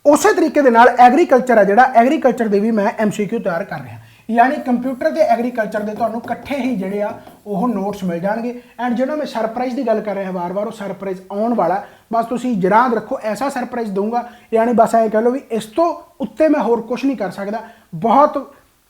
ਉਸੇ ਤਰੀਕੇ ਦੇ ਨਾਲ ਐਗਰੀਕਲਚਰ ਹੈ ਜਿਹੜਾ, ਐਗਰੀਕਲਚਰ ਦੇ ਵੀ ਮੈਂ MCQ ਤਿਆਰ ਕਰ ਰਿਹਾ। यानी कंप्यूटर ते एग्रीकल्चर के तुहानूं इकट्ठे ही जिहड़े आ वो नोट्स मिल जाएंगे। एंड जो मैं सरप्राइज़ की गल कर रहा बार बार, वो सरप्राइज़ आने वाला, बस तुसीं याद रखो ऐसा सरप्राइज़ दूंगा, यानी बस ऐ कह लो भी इस तो उत्ते मैं होर कुछ नहीं कर सकता। बहुत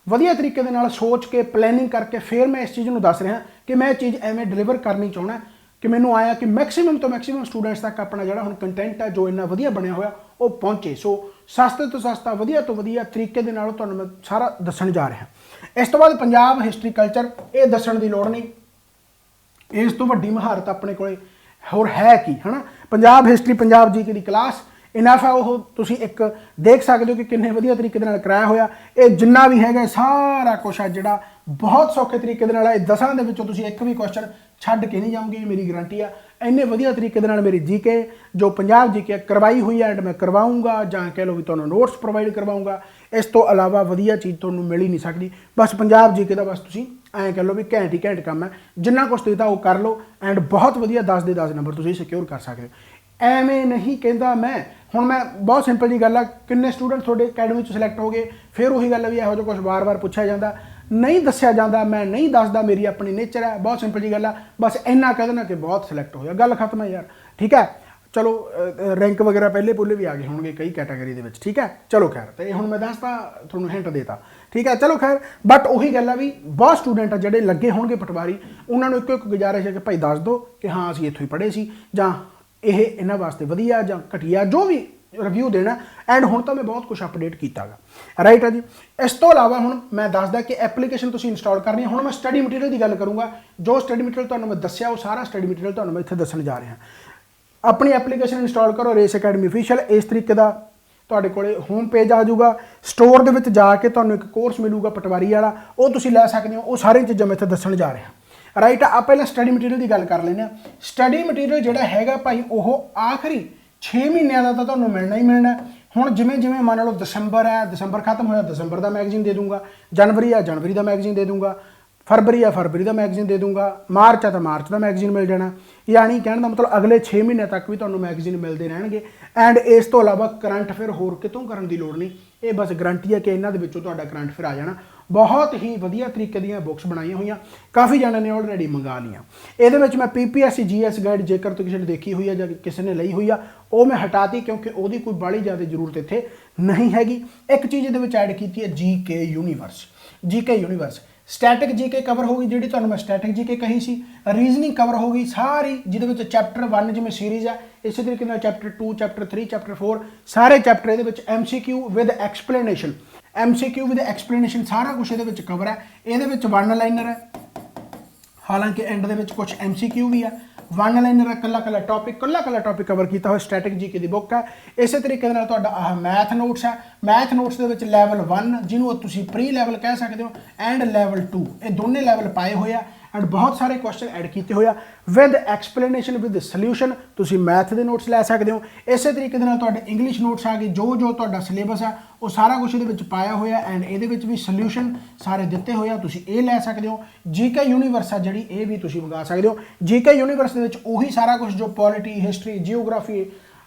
वधिया तरीके दे नाल सोच के प्लैनिंग करके फिर मैं इस चीज़ नूं दस रहा कि मैं चीज़ एवें डिलीवर करनी चाहना कि मैनूं आया कि मैक्सीमम तो मैक्सीमम स्टूडेंट्स तक अपना जिहड़ा हुण कंटेंट है जो इन्ना वधिया बनया होया वो पहुँचे। सो सस्ते तो सस्ता वधिया तो वधिया तरीके दे नाल तुहानूं मैं सारा दस्सण जा रहा। इस तो बाद पंजाब हिस्टरी कल्चर, ये दस्सण दी लोड़ नहीं, इस तो वड्डी महारत अपने कोले होर है की, है ना। पंजाब हिस्टरी पंजाब जी की क्लास इनफ है, वो तुसीं एक देख सकते हो कि किन्ने वधिया तरीके दे नाल कराया होया। ये जिन्ना भी हैगा सारा कुछ है जिहड़ा बहुत सौखे तरीके दे नाल, 10 दे विचों तुसीं एक भी क्वेश्चन छड्ड के नहीं जाओगे, मेरी गारंटी आ। इन्ने वधिया तरीके दे नाल मेरी जीके जो पंजाब जीके करवाई हुई है एंड मैं करवाऊँगा, जां कह लो भी तुहानूं नोट्स प्रोवाइड करवाऊँगा। इस तो अलावा वधिया चीज़ तुहानूं मिल ही नहीं सकती। बस पंजाब जीके दा बस तुसीं ऐ कह लो भी घैंट ही घैंट काम है, जिन्ना कुछ दिता वो कर लो एंड बहुत वधिया 10 दे 10 नंबर तुसीं सिक्योर कर सकते हो। एवें नहीं कहता मैं, हुण मैं बहुत सिंपल जी गल आ, किन्ने स्टूडेंट तुहाडे अकैडमी च सिलैक्ट हो गए, फिर उही गल भी इहो जिहा कुछ बार बार पुछया जांदा, नहीं दस्सिया जाता, मैं नहीं दसदा, मेरी अपनी नेचर है। बहुत सिंपल जी गल आ, बस इन्ना कह देना कि बहुत सिलैक्ट होया, गल खत्म है यार। ठीक है, चलो रैंक वगैरह पहले पुले भी आ गए होंगे कई कैटागरी के। ठीक है, चलो खैर, तो हुण मैं दसता तुहानूं हिंट देता। ठीक है, चलो खैर, बट उही गल है भी बहुत स्टूडेंट आ जिहड़े लगे होणगे पटवारी, उन्होंने एक एक गुजारिश है कि भाई दस दो कि हाँ असीं इत्थों ही पढ़े सी, जां इह इन्हां वास्ते वधिया जां घटिया, जो भी रिव्यू देना। एंड हुण तो मैं बहुत कुछ अपडेट किया गा। राइट है जी। इस तो इलावा हुण मैं दसदा कि एप्लीकेशन तुसीं इंस्टॉल करनी है। हुण मैं स्टडी मटीरियल की गल करूँगा, जो स्टडी मटीरियल तुहानूं मैं दस्सिया वो सारा स्टडी मटीरियल तुहानूं मैं इत्थे दस्सण जा रहा। अपनी एप्लीकेशन इंस्टॉल करो, रेस अकैडमी ऑफिशियल, इस तरीके का तुहाडे कोले होम पेज आ जाऊगा। स्टोर दे विच जाके तुहानूं एक कोर्स मिलूगा पटवारी वाला, वो तुसीं लै सकदे हो। वो सारी चीज़ां मैं इत्थे दस्सण जा रहा। राइट, आप पहले स्टडी मटीरियल की गल कर लेने। स्टडी मटीरियल जिहड़ा हैगा भाई वो आखिरी 6 महीनों का तो तुहानूं मिलना ही मिलना। हुण जिवें जिवें मान लो दसंबर है, दसंबर खत्म होया, दसंबर का मैगजीन दे दूँगा, जनवरी है जनवरी का मैगजीन दे दूँगा, फरवरी है फरवरी का मैगजीन दे दूँगा, मार्च है तो मार्च का मैगजीन मिल जाना। यानी कहने का मतलब अगले 6 महीने तक भी तुहानूं मैगजीन मिलते रहेंगे। एंड इस तो इलावा करंट अफेयर होर कितों करन दी लोड़ नहीं, ये बस गारंटी है कि इन्हां दे विचों तुहाडा करंट अफेयर आ जाना। बहुत ही वधिया तरीके दीयां बुक्स बनाईयां होईयां, काफ़ी जणिਆਂ ने ऑलरेडी मंगा लीआं। ਇਹਦੇ ਵਿੱਚ मैं PPSC GS गाइड जेकर तो किसी ने देखी हुई है ਜਾਂ किसी ने ਲਈ ਹੋਈ ਆ, ਉਹ मैं हटाती क्योंकि ਉਹਦੀ कोई बाली ज़्यादा जरूरत इत्थे नहीं हैगी। एक चीज़ ਇਹਦੇ ਵਿੱਚ ऐड की है GK universe. GK universe static GK cover होगी, जी तुहानूं मैं स्टैटिक जीके कही सी। रीजनिंग कवर होगी सारी, जिहदे चैप्टर 1 जिवें सीरीज़ है, इस तरीके नाल चैप्टर 2 चैप्टर 3 चैप्टर 4 सारे चैप्टर ये MCQ with explanation, MCQ with explanation सारा कुछ ये कवर है। ये 1 लाइनर है, हालांकि एंड दे कुछ MCQ भी है। 1 लाइनर है, कला कला टॉपिक कवर किया हुआ स्टैटिक जीके की बुक है। इस तरीके मैथ नोट्स है, मैथ नोट्स के लैवल 1 जिन्होंने तुम प्री लैवल कह सकते हो एंड लैवल 2, ये दोनों लैवल पाए हुए हैं। एंड बहुत सारे क्वेश्चन ऐड किए हुए विद एक्सप्लेनेशन विद सल्यूशन, तुम मैथ के नोट्स लै सकते हो। इस तरीके इंग्लिश नोट्स आ गए, जो जो तुहाडा सिलेबस है वो सारा कुछ ये पाया हुआ एंड ये भी सल्यूशन सारे दिते हुए, तुम ये लै सकते हो। GK यूनीवर्स है जी, ये भी तुम मंगा सकते हो। GK यूनीवर्स के सारा कुछ जो पॉलिटी हिस्टरी जियोग्राफी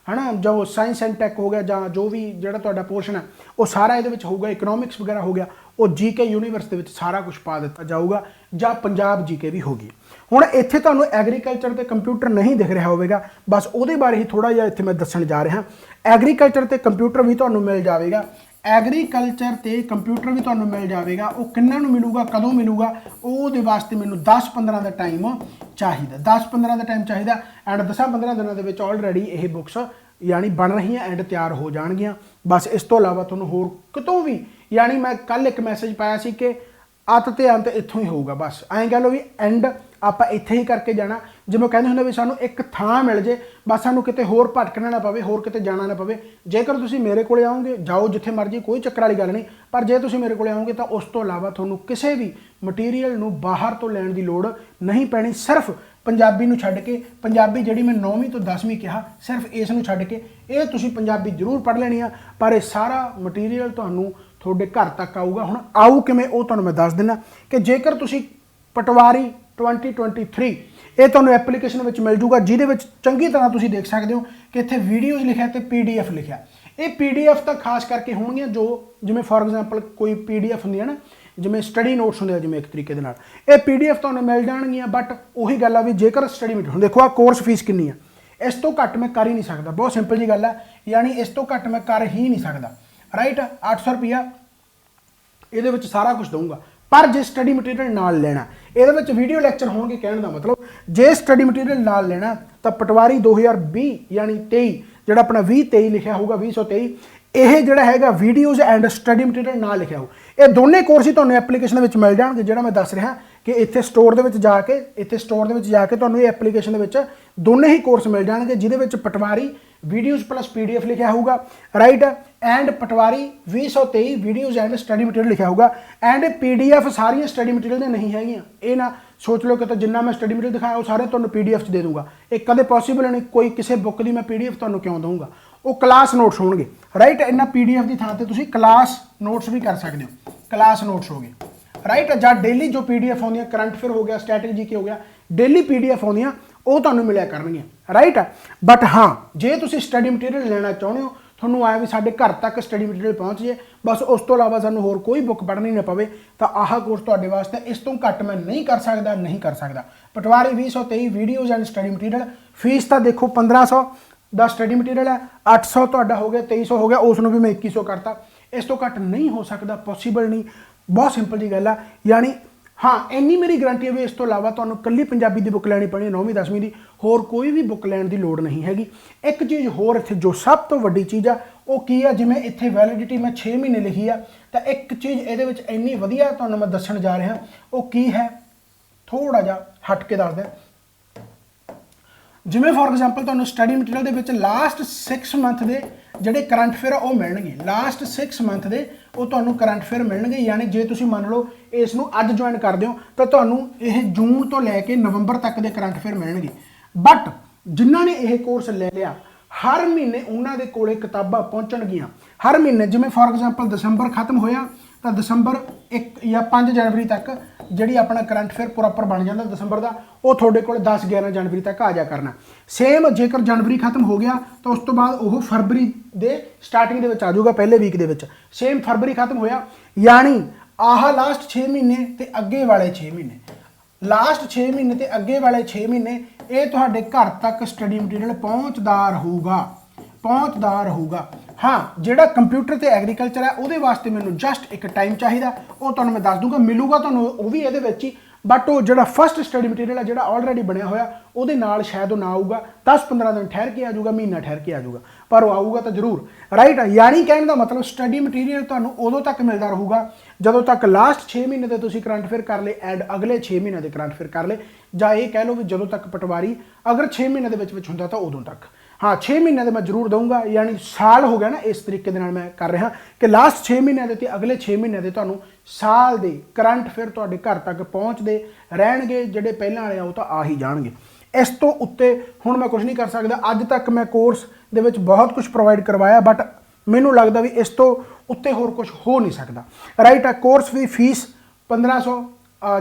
है ना, जो साइंस एंड टैक हो गया, जां जो भी जो पोर्शन है वो सारा ये होगा, इकनॉमिक्स वगैरह हो गया, वो GK यूनीवर्स के सारा कुछ पा दिता जाऊगा, जां पंजाब GK भी होगी। ਹੁਣ ਇੱਥੇ ਤੁਹਾਨੂੰ ਐਗਰੀਕਲਚਰ ਤੇ ਕੰਪਿਊਟਰ ਨਹੀਂ ਦਿਖ ਰਿਹਾ ਹੋਵੇਗਾ, ਬਸ ਉਹਦੇ ਬਾਰੇ ਹੀ ਥੋੜਾ ਜਿਹਾ ਇੱਥੇ ਮੈਂ ਦੱਸਣ ਜਾ ਰਿਹਾ। ਐਗਰੀਕਲਚਰ ਤੇ ਕੰਪਿਊਟਰ ਵੀ ਤੁਹਾਨੂੰ ਮਿਲ ਜਾਵੇਗਾ, ਐਗਰੀਕਲਚਰ ਤੇ ਕੰਪਿਊਟਰ ਵੀ ਤੁਹਾਨੂੰ ਮਿਲ ਜਾਵੇਗਾ। ਉਹ ਕਿੰਨਾਂ ਨੂੰ ਮਿਲੂਗਾ, ਕਦੋਂ ਮਿਲੂਗਾ, ਉਹਦੇ ਵਾਸਤੇ ਮੈਨੂੰ 10-15 ਦਾ ਟਾਈਮ ਚਾਹੀਦਾ, 10-15 ਦਾ ਟਾਈਮ ਚਾਹੀਦਾ। ਐਂਡ 10-15 ਦਿਨਾਂ ਦੇ ਵਿੱਚ ਆਲਰੇਡੀ ਇਹ ਬੁੱਕਸ यानी बन रही एंड तैयार हो जाएगियां। बस इस तो इलावा तुहानूं होर कितों भी यानी मैं कल एक मैसेज पाया सी कि अत ते अंत इत्थों ही होगा, बस ऐं कह लो भी एंड आप इत्थे ही करके जाना। जिवें कहंदे हुंदे भी सानूं एक थां मिल जे, बस सानूं किते होर भटकना ना पवे, होर किते जाना ना पवे। जेकर तुसीं मेरे कोले आओगे जाओ जिथे मर्जी, कोई चक्कर वाली गल नहीं, पर जे तुसीं मेरे कोले आओगे तो उस तो इलावा तुहानूं किसी भी मटीरीयल नूं बाहर तो लैण दी लोड़ नहीं पैनी। सिर्फ पंजाबी नूं छड्ड के, पंजाबी जिहड़ी मैं 9वीं तो 10वीं कहा, सिर्फ इस नूं छड्ड के ये तुसीं पंजाबी जरूर पढ़ लेनी आ, पर यह सारा मटीरीयल तुहानूं तुहाडे घर तक आऊगा। हुण आऊ किवें वो तुहानूं मैं दस दिना कि जेकर तुसीं पटवारी 2023 ये तुहानूं एप्लीकेशन विच मिल जूगा, जिहदे विच चंगी तरह तुसीं देख सकदे हो कि इत्थे वीडियोज़ लिखिआ ते PDF लिखिआ। ये PDF तो खास करके होणगीआं जो जिवें फॉर एग्जाम्पल कोई PDF हुंदी है ना, जिवें स्टडी नोट्स होंदे जिवें एक तरीके दे नाल ये PDF तुहानूं मिल जाणगीआं। बट उही गल आ भी जेकर स्टडी मटीरियल हुण देखो आ कोर्स फीस किन्नी आ, इस तो घट मैं कर ही नहीं सकता, बहुत सिंपल जी गल है, यानी इस तो घट मैं कर ही नहीं सकता। राइट 800 रुपया ये सारा कुछ दूंगा, पर जे स्टडी मटीरियल नाल लेना ये वीडियो लैक्चर होंगे, कहने का मतलब जे स्टडी मटीरियल नाल लेना तो पटवारी 2020 यानी 23 जो अपना 2023 लिखा होगा 2023 यह जोड़ा है वीडियोज़ एंड स्टडी मटीरियल ना लिखा हो, ये दोनों कोर्स ही तुहानूं एप्लीकेशन में मिल जाएंगे। जो मैं दस रहा कि इत्थे स्टोर के जाके इत्थे स्टोर के जाके तुहानूं ये एप्लीकेशन के दोनों ही कोर्स मिल जाएंगे, जिहदे पटवारी वीडियोज़ प्लस PDF लिखा होगा। Right and Patwari 2023 videos and study material लिखा होगा। एंड PDF सारिया स्टडी मटीरियल ने नहीं है, ये ना सोच लो कि तो जिन्ना मैं स्टडी मटीरियल दिखाया वो सारे तुहानूं PDF दे दूँगा, ये कदे पॉसीबल नहीं। कोई किसी बुक की मैं PDF तुहानूं क्यों दूँगा, वो क्लास नोट्स होंगे। राइट इन्ना PDF की थां ते तुसीं क्लास नोट्स भी कर सकते हो, क्लास नोट्स हो गए। राइट जां डेली जो PDF आउंदियां, करंट अफेयर हो गया, स्ट्रैटेजी के हो गया, डेली PDF आउंदियां वो तुहानूं मिलिया करनगियां। राइट बट हाँ जे तुसीं स्टडी मटीरियल लेना चाहुंदे हो, तुहानूं आए भी साडे घर तक स्टडी मटीरियल पहुँच जाए, बस उस तो इलावा सानूं होर कोई बुक पढ़नी ना पवे, तो आह कोर्स तुहाडे वास्ते इस तो घट मैं नहीं कर सकता, नहीं कर सकता। पटवारी 2023 videos and study material fees तो देखो 1500 दा स्टडी मटीरियल है, 800 तुहाडा हो गया, 2300 हो गया, उसनूं भी मैं 2100 करता, इस तो घट नहीं हो सकता, पॉसीबल नहीं। बहुत सिंपल जी गल है, यानी हाँ इन्नी मेरी गारंटी है भी इस तो इलावा तुहानूं कल्ली पंजाबी की बुक लैनी पैनी 9वीं 10वीं की, होर कोई भी बुक लैण की लोड़ नहीं हैगी। एक चीज़ होर इत्थे जो सब तो वड्डी चीज़ आ वो की है, जिवें इत्थे वैलिडिटी मैं 6 महीने लिखी है, तो एक चीज़ इहदे विच इन्नी वधिया तुहानूं मैं दस्सण जा रहा वो की है, थोड़ा जिहा हट के दसदा। जिवें फॉर एग्जाम्पल तुहानूं स्टडी मटीरियल दे विच लास्ट 6 मंथ के ਜਿਹੜੇ करंट अफेयर वो मिलणगे, लास्ट 6 मंथ के वो तुहानूं करंट अफेयर मिलणगे। यानी जे तुसीं मान लो इसनूं अज ज्वाइन करदे हो तो तुहानूं ये जून तो लैके नवंबर तक के करंट अफेयर मिलणगे। बट जिन्हां ने यह कोर्स ले लिया हर महीने उन्हां दे कोले किताबां पहुंचणगीआं, हर महीने। जिवें फॉर एग्जाम्पल दसंबर खत्म होया तो दसंबर 1 या 5 जनवरी तक जी अपना करंट अफेयर प्रॉपर बन जाता दसंबर का, वो थोड़े को 10-11 जनवरी तक आ जा करना। सेम जेकर जनवरी खत्म हो गया तो उस तो बाद वो फरवरी के स्टार्टिंग के आ जाऊगा, पहले वीक के सेम फरवरी खत्म होया, यानी आह लास्ट 6 महीने तो अगे वाले 6 महीने, लास्ट 6 महीने तो अगे वाले 6 महीने ये तुहाडे घर तक स्टडी मटीरियल पहुँचदा रहूगा, पहुँचदा रहूगा। हाँ जिहड़ा कंप्यूटर ते एग्रीकल्चर है वो वास्ते मैनूं जस्ट एक टाइम चाहिए, वो तुहानूं मैं दस दूँगा, मिलूगा तुहानूं वो भी इहदे विच ही। बट वो जिहड़ा फस्ट स्टडी मटीरियल है जिहड़ा ऑलरेडी बनया होया उहदे नाल शायद वो ना आऊगा, 10-15 दिन ठहर के आ जाऊगा, महीना ठहर के आ जाऊगा, पर वो आऊगा तो जरूर। राइट यानी कहने का मतलब स्टडी मटीरियल तुहानूं उदों तक मिलता रहूगा जदों तक लास्ट 6 महीने के तुसीं करंट अफेयर कर ले एंड अगले 6 महीने के करंट अफेयर कर ले, जां ये कह लो भी जदों तक पटवारी अगर 6 महीने के विच हुंदा तो उदों तक। हाँ 6 महीने तो मैं जरूर दूंगा, यानी साल हो गया ना इस तरीके के नाल मैं कर रहा कि लास्ट 6 महीने के अगले 6 महीने के तुहानूं साल के करंट अफेयर तुहाडे घर तक पहुँचते रहणगे, जिहड़े पहलां वाले वो तो आ ही जाणगे। इस तो उत्ते हुण मैं कुछ नहीं कर सकता। अज तक मैं कोर्स दे विच बहुत कुछ प्रोवाइड करवाया, बट मैनूं लगदा भी इस तो उत्ते होर कुछ हो नहीं सकता। राइट कोर्स की फीस 1500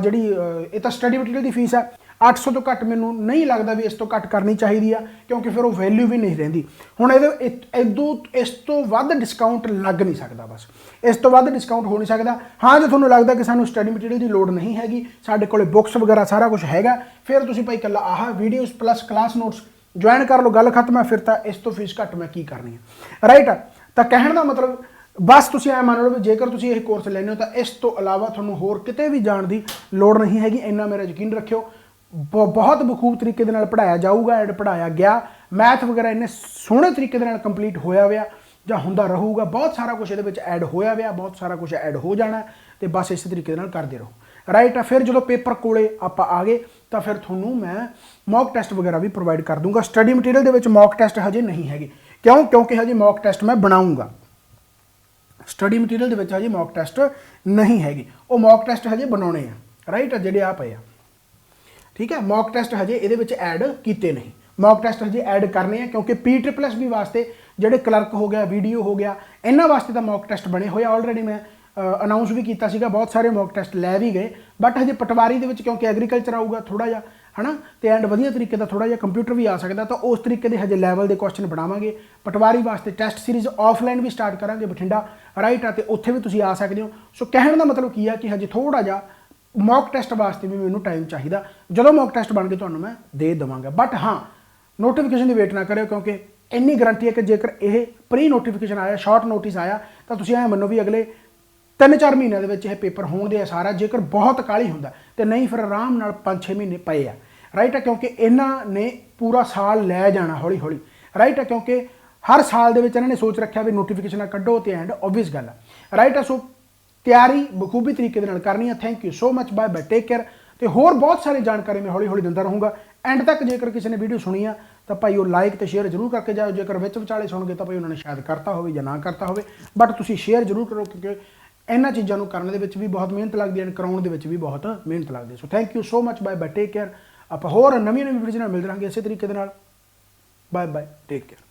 जिहड़ी ये तो स्टडी मटीरियल की फीस है, 800 ਤੋਂ ਘੱਟ ਮੈਨੂੰ ਨਹੀਂ ਲੱਗਦਾ ਵੀ ਇਸ ਤੋਂ ਘੱਟ ਕਰਨੀ ਚਾਹੀਦੀ ਆ, ਕਿਉਂਕਿ ਫਿਰ ਉਹ ਵੈਲਿਊ ਵੀ ਨਹੀਂ ਰਹਿੰਦੀ। ਹੁਣ ਇਸ ਤੋਂ ਵੱਧ ਡਿਸਕਾਊਂਟ ਲੱਗ ਨਹੀਂ ਸਕਦਾ, ਬਸ ਇਸ ਤੋਂ ਵੱਧ ਡਿਸਕਾਊਂਟ ਹੋ ਨਹੀਂ ਸਕਦਾ। ਹਾਂ, ਜੇ ਤੁਹਾਨੂੰ ਲੱਗਦਾ ਕਿ ਸਾਨੂੰ ਸਟੱਡੀ ਮਟੀਰੀਅਲ ਦੀ ਲੋੜ ਨਹੀਂ ਹੈਗੀ, ਸਾਡੇ ਕੋਲੇ ਬੁੱਕਸ ਵਗੈਰਾ ਸਾਰਾ ਕੁਝ ਹੈਗਾ, ਫਿਰ ਤੁਸੀਂ ਭਾਈ ਇਕੱਲਾ ਆਹ videos plus class notes join ਕਰ ਲਓ, ਗੱਲ ਖਤਮ ਹੈ। ਫਿਰ ਤਾਂ ਇਸ ਤੋਂ ਫੀਸ ਘੱਟ ਮੈਂ ਕੀ ਕਰਨੀ ਹੈ, ਰਾਈਟ। ਤਾਂ ਕਹਿਣ ਦਾ ਮਤਲਬ ਬਸ ਤੁਸੀਂ ਐ ਮੰਨ ਲਓ ਵੀ ਜੇਕਰ ਤੁਸੀਂ ਇਹ ਕੋਰਸ ਲੈਂਦੇ ਹੋ ਤਾਂ ਇਸ ਤੋਂ ਇਲਾਵਾ ਤੁਹਾਨੂੰ ਹੋਰ ਕਿਤੇ ਵੀ ਜਾਣ ਦੀ ਲੋੜ ਨਹੀਂ ਹੈਗੀ, ਇੰਨਾ ਮੇਰਾ ਯਕੀਨ ਰੱਖਿਓ। ਬਹੁਤ ਬਖੂਬ ਤਰੀਕੇ ਦੇ ਨਾਲ ਪੜ੍ਹਾਇਆ ਜਾਊਗਾ ਐਂਡ ਪੜ੍ਹਾਇਆ ਗਿਆ। ਮੈਥ ਵਗੈਰਾ ਇੰਨੇ ਸੋਹਣੇ ਤਰੀਕੇ ਦੇ ਨਾਲ ਕੰਪਲੀਟ ਹੋਇਆ ਹੋਇਆ ਜਾਂ ਹੁੰਦਾ ਰਹੂਗਾ, ਬਹੁਤ ਸਾਰਾ ਕੁਝ ਇਹਦੇ ਵਿੱਚ ਐਡ ਹੋਇਆ ਹੋਇਆ, ਬਹੁਤ ਸਾਰਾ ਕੁਝ ਐਡ ਹੋ ਜਾਣਾ, ਤੇ ਬਸ ਇਸੇ ਤਰੀਕੇ ਦੇ ਨਾਲ ਕਰਦੇ ਰਹੋ, ਰਾਈਟ। ਫਿਰ ਜਦੋਂ ਪੇਪਰ ਕੋਲੇ ਆਪਾਂ ਆ ਗਏ ਤਾਂ ਫਿਰ ਤੁਹਾਨੂੰ ਮੈਂ ਮੌਕ ਟੈਸਟ ਵਗੈਰਾ ਵੀ ਪ੍ਰੋਵਾਈਡ ਕਰ ਦੂੰਗਾ। ਸਟੱਡੀ ਮਟੀਰੀਅਲ ਦੇ ਵਿੱਚ ਮੌਕ ਟੈਸਟ ਹਜੇ ਨਹੀਂ ਹੈਗੇ, ਕਿਉਂਕਿ ਹਜੇ ਮੌਕ ਟੈਸਟ ਮੈਂ ਬਣਾਉਂਗਾ। ਸਟੱਡੀ ਮਟੀਰੀਅਲ ਦੇ ਵਿੱਚ ਹਜੇ ਮੌਕ ਟੈਸਟ ਨਹੀਂ ਹੈਗੇ, ਉਹ ਮੌਕ ਟੈਸਟ ਹਜੇ ਬਣਾਉਣੇ ਆ, ਰਾਈਟ, ਜਿਹੜੇ ਆ ਪਏ ਆ, ਠੀਕ ਹੈ। ਮੌਕ ਟੈਸਟ ਹਜੇ ਇਹਦੇ ਵਿੱਚ ਐਡ ਕੀਤੇ ਨਹੀਂ, ਮੌਕ ਟੈਸਟ ਹਜੇ ਐਡ ਕਰਨੇ ਆ, ਕਿਉਂਕਿ PSSB ਵਾਸਤੇ ਜਿਹੜੇ ਕਲਰਕ ਹੋ ਗਿਆ, ਵੀਡੀਓ ਹੋ ਗਿਆ, ਇਹਨਾਂ ਵਾਸਤੇ ਤਾਂ ਮੌਕ ਟੈਸਟ ਬਣੇ ਹੋਏ ਆਲਰੇਡੀ। ਮੈਂ ਅਨਾਊਂਸ ਵੀ ਕੀਤਾ ਸੀਗਾ, ਬਹੁਤ ਸਾਰੇ ਮੌਕ ਟੈਸਟ ਲੈ ਵੀ ਗਏ, ਬਟ ਹਜੇ ਪਟਵਾਰੀ ਦੇ ਵਿੱਚ ਕਿਉਂਕਿ ਐਗਰੀਕਲਚਰ ਆਊਗਾ ਥੋੜਾ ਜਿਹਾ, ਹਨਾ, ਤੇ ਐਂਡ ਵਧੀਆ ਤਰੀਕੇ ਦਾ ਥੋੜਾ ਜਿਹਾ ਕੰਪਿਊਟਰ ਵੀ ਆ ਸਕਦਾ, ਤਾਂ ਉਸ ਤਰੀਕੇ ਦੇ ਹਜੇ ਲੈਵਲ ਦੇ ਕੁਐਸਚਨ ਬਣਾਵਾਂਗੇ। ਪਟਵਾਰੀ ਵਾਸਤੇ ਟੈਸਟ ਸੀਰੀਜ਼ ਆਫਲਾਈਨ ਵੀ ਸਟਾਰਟ ਕਰਾਂਗੇ ਬਠਿੰਡਾ, ਰਾਈਟ ਆ, ਤੇ ਉੱਥੇ ਵੀ ਤੁਸੀਂ ਆ ਸਕਦੇ ਹੋ। ਸੋ ਕਹਿਣ ਦਾ ਮਤਲਬ ਕੀ ਆ ਕਿ ਹਜੇ ਥੋੜਾ ਜਿਹਾ ਮੌਕ ਟੈਸਟ ਵਾਸਤੇ ਵੀ ਮੈਨੂੰ ਟਾਈਮ ਚਾਹੀਦਾ, ਜਦੋਂ ਮੌਕ ਟੈਸਟ ਬਣ ਕੇ ਤੁਹਾਨੂੰ ਮੈਂ ਦੇ ਦੇਵਾਂਗਾ। ਬਟ ਹਾਂ, ਨੋਟੀਫਿਕੇਸ਼ਨ ਦੀ ਵੇਟ ਨਾ ਕਰਿਓ, ਕਿਉਂਕਿ ਇੰਨੀ ਗਰੰਟੀ ਹੈ ਕਿ ਜੇਕਰ ਇਹ ਪ੍ਰੀ ਨੋਟੀਫਿਕੇਸ਼ਨ ਆਇਆ, ਸ਼ਾਰਟ ਨੋਟਿਸ ਆਇਆ, ਤਾਂ ਤੁਸੀਂ ਐਂ ਮੰਨੋ ਵੀ ਅਗਲੇ 3-4 ਮਹੀਨਿਆਂ ਦੇ ਵਿੱਚ ਇਹ ਪੇਪਰ ਹੋਣ ਦੇ ਆ ਸਾਰਾ, ਜੇਕਰ ਬਹੁਤ ਕਾਹਲੀ ਹੁੰਦਾ, ਤੇ ਨਹੀਂ ਫਿਰ ਆਰਾਮ ਨਾਲ 5-6 ਮਹੀਨੇ ਪਏ ਆ, ਰਾਈਟ ਆ, ਕਿਉਂਕਿ ਇਹਨਾਂ ਨੇ ਪੂਰਾ ਸਾਲ ਲੈ ਜਾਣਾ ਹੌਲੀ ਹੌਲੀ, ਰਾਈਟ ਆ, ਕਿਉਂਕਿ ਹਰ ਸਾਲ ਦੇ ਵਿੱਚ ਇਹਨਾਂ ਨੇ ਸੋਚ ਰੱਖਿਆ ਵੀ ਨੋਟੀਫਿਕੇਸ਼ਨਾਂ ਕੱਢੋ, ਤੇ ਐਂਡ ਓਬਵੀਅਸ ਗੱਲ ਆ, ਰਾਈਟ ਆ। ਸੋ ਤਿਆਰੀ ਬਖੂਬੀ ਤਰੀਕੇ ਦੇ ਨਾਲ ਕਰਨੀ ਆ। Thank you so much, bye bye, take care. ਤੇ ਹੋਰ ਬਹੁਤ ਸਾਰੀ ਜਾਣਕਾਰੀ ਮੈਂ ਹੌਲੀ ਹੌਲੀ ਦਿੰਦਾ ਰਹੂੰਗਾ। ਐਂਡ ਤੱਕ ਜੇਕਰ ਕਿਸੇ ਨੇ ਵੀਡੀਓ ਸੁਣੀ ਆ ਤਾਂ ਭਾਈ ਉਹ ਲਾਈਕ ਤੇ ਸ਼ੇਅਰ ਜ਼ਰੂਰ ਕਰਕੇ ਜਾਓ, ਜੇਕਰ ਵਿੱਚ ਵਿਚਾਲੇ ਸੁਣ ਗਏ ਤਾਂ ਭਾਈ ਉਹਨਾਂ ਨੇ ਸ਼ਾਇਦ ਕਰਤਾ ਹੋਵੇ ਜਾਂ ਨਾ ਕਰਤਾ ਹੋਵੇ, ਬਟ ਤੁਸੀਂ ਸ਼ੇਅਰ ਜ਼ਰੂਰ ਕਰੋ, ਕਿਉਂਕਿ ਇਹਨਾਂ ਚੀਜ਼ਾਂ ਨੂੰ ਕਰਨ ਦੇ ਵਿੱਚ ਵੀ ਬਹੁਤ ਮਿਹਨਤ ਲੱਗਦੀ ਹੈ, ਕਰਾਉਣ ਦੇ ਵਿੱਚ ਵੀ ਬਹੁਤ ਮਿਹਨਤ ਲੱਗਦੀ ਹੈ। So thank you so much, bye bye, take care. ਆਪਾਂ ਹੋਰ ਨਵੀਆਂ ਵੀਡੀਓਜ਼ ਨਾਲ ਮਿਲਦੇ ਰਹਾਂਗੇ ਇਸੇ ਤਰੀਕੇ ਦੇ ਨਾਲ। Bye bye, take care.